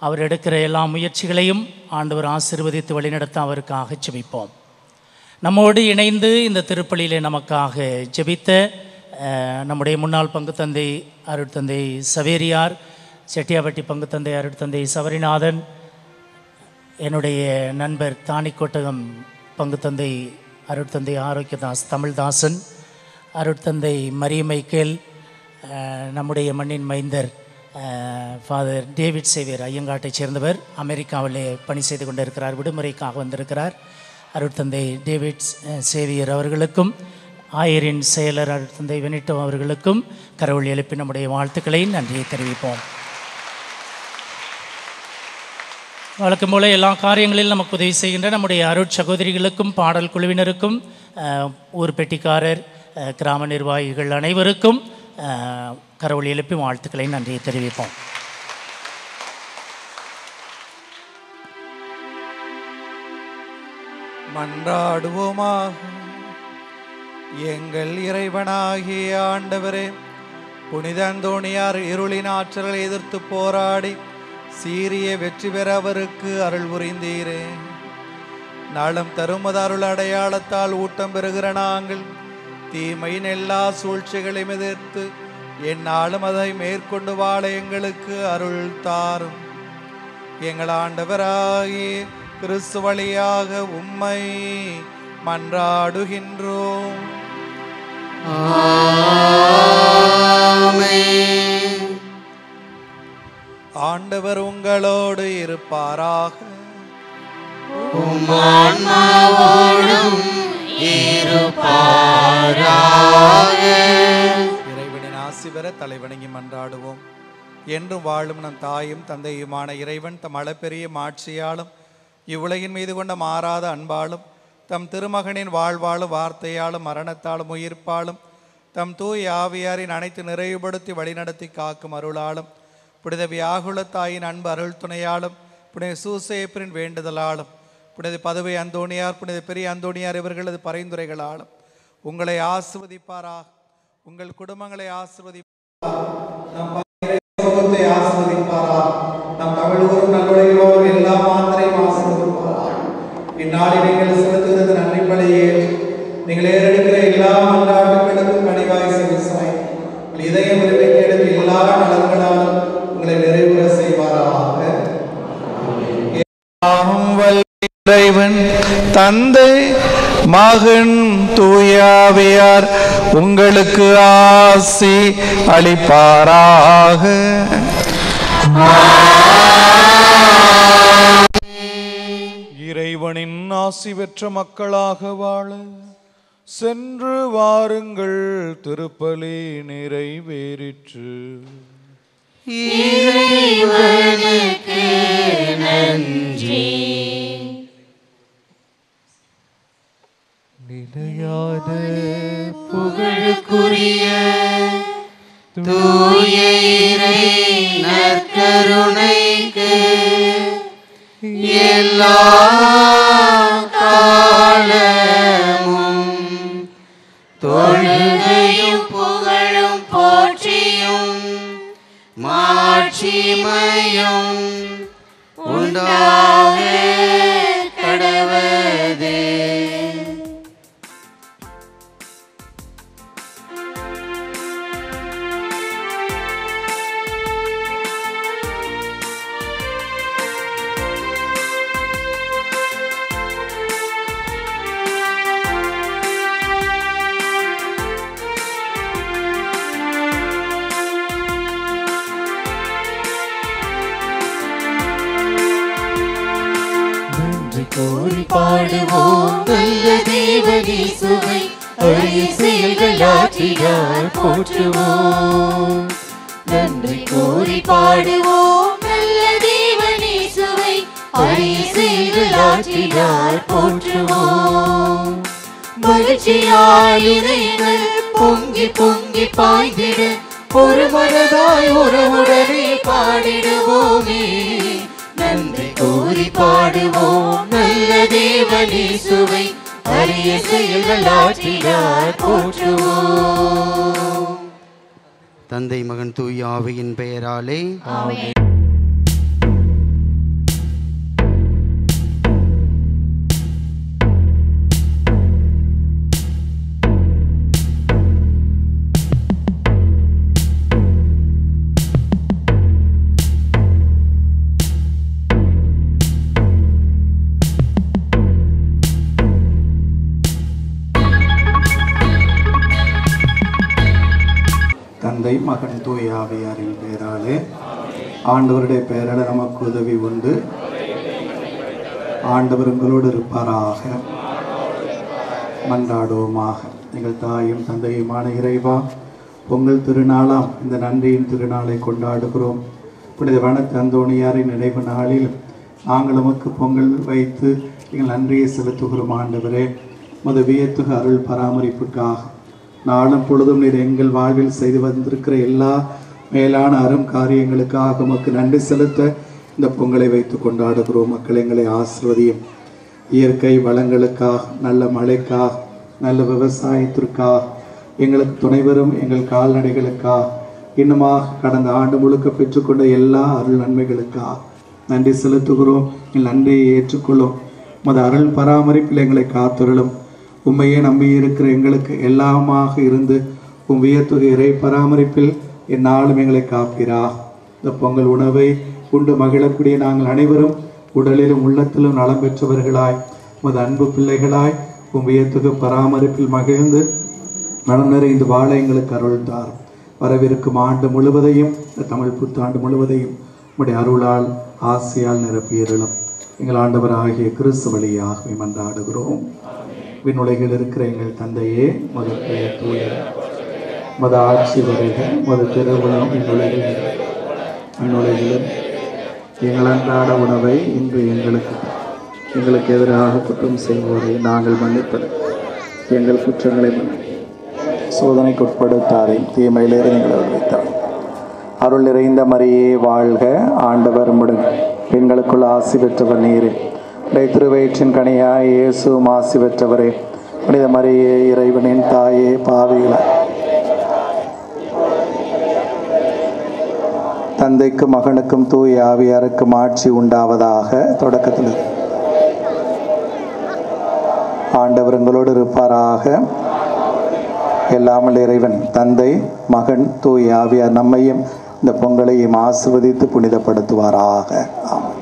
அவர் எடுக்கிற எல்லா முயற்சிகளையும் ஆண்டவர் ஆசீர்வதித்து வழிநடத்த அவருக்காக ஜெபிப்போம். நம்மோடு இணைந்து இந்த திருப்பலியிலே நமக்காக ஜெபித்த நம்முடைய முன்னாள் பங்குத்தந்தை அருட்தந்தை சவேரியார், செட்டியாபட்டி பங்குத்தந்தை அருட்தந்தை சவரிநாதன், என்னுடைய நண்பர் தானிக்கோட்டகம் பங்குத்தந்தை அருட்தந்தை ஆரோக்கியதாஸ் தமிழ்தாசன், அருட்தந்தை மரியமைக்கேல், நம்முடைய மண்ணின் மைந்தர் ஃபாதர் டேவிட் சேவியர் ஐயங்காட்டைச் சேர்ந்தவர், அமெரிக்காவிலே பணி செய்து கொண்டிருக்கிறார், விடுமுறைக்காக வந்திருக்கிறார். அருட்தந்தை டேவிட் சேவியர் அவர்களுக்கும் ஆயரின் செயலர் அருட்தந்தை வெனிட்டோ அவர்களுக்கும் கரவொலி எழுப்பி நம்முடைய வாழ்த்துக்களை, நன்றியை தெரிவிப்போம். வழக்கம் போல எல்லா காரியங்களிலும் நமக்கு உதவி செய்கின்ற நம்முடைய அருட் சகோதரிகளுக்கும் பாடல் குழுவினருக்கும் ஊர் பெட்டிக்காரர் கிராம நிர்வாகிகள் அனைவருக்கும் கரவொலி எழுப்பி வாழ்த்துக்களை, நன்றியை தெரிவிப்போம். மன்றாடுவோமாக. எங்கள் இறைவனாகிய ஆண்டவரே, புனித அந்தோணியார் இருளின் ஆற்றலை எதிர்த்து போராடி சீரிய வெற்றி பெற அவருக்கு அருள் புரிந்தீரே. நலம் தருமது அருள் அடையாளத்தால் ஊட்டம் பெறுகிற நாங்கள் தீமையின் எல்லா சூழ்ச்சிகளையும் எதிர்த்து எந்நாளும் அதை மேற்கொண்டு வாழ எங்களுக்கு அருள் தாரும். எங்கள் ஆண்டவராகிய கிறிஸ்து வழியாக உம்மை மன்றாடுகின்றோம். ஆண்டவர் உங்களோடு இருப்பாராக. இறைவனின் ஆசி பெற தலைவணங்கி மன்றாடுவோம். என்றும் வாழும் நம் தாயும் தந்தையுமான இறைவன் தம் அளப்பெரிய மாட்சியாலும் இவ்வுலகின் மீது கொண்ட மாறாத அன்பாலும் தம் திருமகனின் வாழ்வாலும் வார்த்தையாலும் மரணத்தாலும் உயிர்ப்பாலும் தம் தூய் ஆவியாரின் அனைத்து நிறைவுபடுத்தி வழிநடத்தி காக்கும் அருளாலும் புனித வியாகுல தாயின் அன்பு அருள் துணையாலும் புனித சூசேப்பரின் வேண்டுதலாலும் புனித பதுவை அந்தோணியார் புனித பெரிய அந்தோணியார் இவர்களது பரிந்துரைகளாலும் உங்களை ஆசிர்வதிப்பாராக. உங்கள் குடும்பங்களை ஆசிர்வதிப்பாராக. நம் தமிழகம் நல்லுடையோர் எல்லா மாத்திரையும் ஆசிர்வதிப்பாராக. இந்நாளில் நீங்கள் செலுத்துகிறது நன்றி பலியே. நீங்கள் ஏறெடுக்கிற எல்லா மன்றாட்டுகளுக்கும் கனிவாய் செவிசாய் இதயம் தந்தை மகன் தூயாவியார் உங்களுக்கு ஆசி அளிப்பாராக. இறைவனின் ஆசி பெற்ற மக்களாக வாழ சென்று வாருங்கள். திருப்பலி நிறைவேறிற்று. இறைவனுக்கு நன்றி. நிலையான புகழுக்குரிய தூய இறை நற்கருணைக்கு எல்லா காலமும் தொழுகையும் புகழும் போற்றியும் மாட்சிமையும் உண்டாக கடவதே. கூறி பாடுவோம் நல்ல தேவனேசுவை, அரிய செயல்கள் ஆற்றினார் போற்றுவோம். நன்றி கூறி பாடுவோம் நல்ல தேவனேசுவை, அரிய செயல்கள் ஆற்றினார் போற்றுவோம். மகிழ்ச்சியால் இதயங்கள் பொங்கி பொங்கி பாய்ந்திட ஒரு மனதாய் உறவுடனே பாடிடுவோமே. நன்றி கூறி பாடுவோம் நல்ல தேவனேசுவை, அரிய செயல்கள் ஆற்றினார் போற்றுவோம். தந்தை மகன் தூய ஆவியின் பெயராலே ஆமென். தந்தை மகன் தூய ஆவியாரின் பெயராலே ஆண்டவருடைய பெயரால் நமக்கு உதவி உண்டு. ஆண்டவர் உங்களோடு இருப்பாராக. மன்றாடுவோமாக. எங்கள் தாயும் தந்தையுமான இறைவா, பொங்கல் திருநாளாம் இந்த நன்றியின் திருநாளை கொண்டாடுகிறோம். புனித வனத்து அந்தோணியாரின் நினைவு நாளில் நாங்கள் நமக்கு பொங்கல் வைத்து எங்கள் நன்றியை செலுத்துகிறோம். ஆண்டவரே, மது வியத்துக அருள் பராமரிப்புக்காக நாளும் பொழுதும் நீர் எங்கள் வாழ்வில் செய்து வந்திருக்கிற எல்லா மேலான அரும் காரியங்களுக்காக உமக்கு நன்றி செலுத்த இந்த பொங்கலை வைத்து கொண்டாடுகிறோம். மக்கள் எங்களை ஆசிர்வதியும். இயற்கை வளங்களுக்காக, நல்ல மழைக்காக, நல்ல விவசாயத்திற்காக, எங்களுக்கு துணைவரும் எங்கள் கால்நடைகளுக்காக, இன்னுமாக கடந்த ஆண்டு முழுக்க பெற்றுக்கொண்ட எல்லா அருள் நன்மைகளுக்காக நன்றி செலுத்துகிறோம். எங்கள் நன்றியை ஏற்றுக்கொள்ளும். மது அருள் பராமரிப்பில் எங்களை காத்துருளும். உண்மையே நம்பி இருக்கிற எங்களுக்கு எல்லாமாக இருந்து உம் வியத்துக இறை பராமரிப்பில் எந்நாளும் எங்களை காப்பீரா. இந்த பொங்கல் உணவை உண்டு மகிழக்கூடிய நாங்கள் அனைவரும் உடலிலும் உள்ளத்திலும் நலம் பெற்றவர்களாய் உமது அன்பு பிள்ளைகளாய் உம் வியத்துக பராமரிப்பில் மகிழ்ந்து நலம் நிறைந்து வாழ எங்களுக்கு அருள்தார். வரவிருக்கும் ஆண்டு முழுவதையும், இந்த தமிழ் புத்தாண்டு முழுவதையும் உம்முடைய அருளால் ஆசையால் நிரப்பியருளும். எங்கள் ஆண்டவர் ஆகிய கிறிஸ்து வழியாகவே மன்றாடுகிறோம். விண்ணுலகில் இருக்கிற எங்கள் தந்தையே, மது பெயர் தூய, மது ஆட்சி வருக, மது திருவுளம் விண்ணுலகிலும் எங்கள் அன்றாட உணவை இன்று எங்களுக்கு எதிராக குற்றம் செய்வோரை நாங்கள் மன்னிப்பது, எங்கள் குற்றங்களை சோதனைக்கு உட்படுத்தாரை, தீமையிலிருந்து எங்களை விடுவித்தார். அருள் நிறைந்த மரியே வாழ்க, ஆண்டவர் முடன் பெண்களுக்குள் ஆசி பெற்றவர் நீரே. திருவயிற்றின் கனியாய் இயேசு ஆசி பெற்றவரே. புனித மரியே, இறைவனின் தாயே, பாவிகளாய் தந்தைக்கும் மகனுக்கும் தூய ஆவியாருக்கும் ஆட்சி உண்டாவதாக. தொடக்கத்தில் ஆண்டவர் உங்களோடு இருப்பாராக. எல்லாமல் இறைவன் தந்தை, மகன், தூய ஆவியார் நம்மையும் இந்த பொங்கலையும் ஆசிர்வதித்து புனிதப்படுத்துவாராக. ஆமாம்.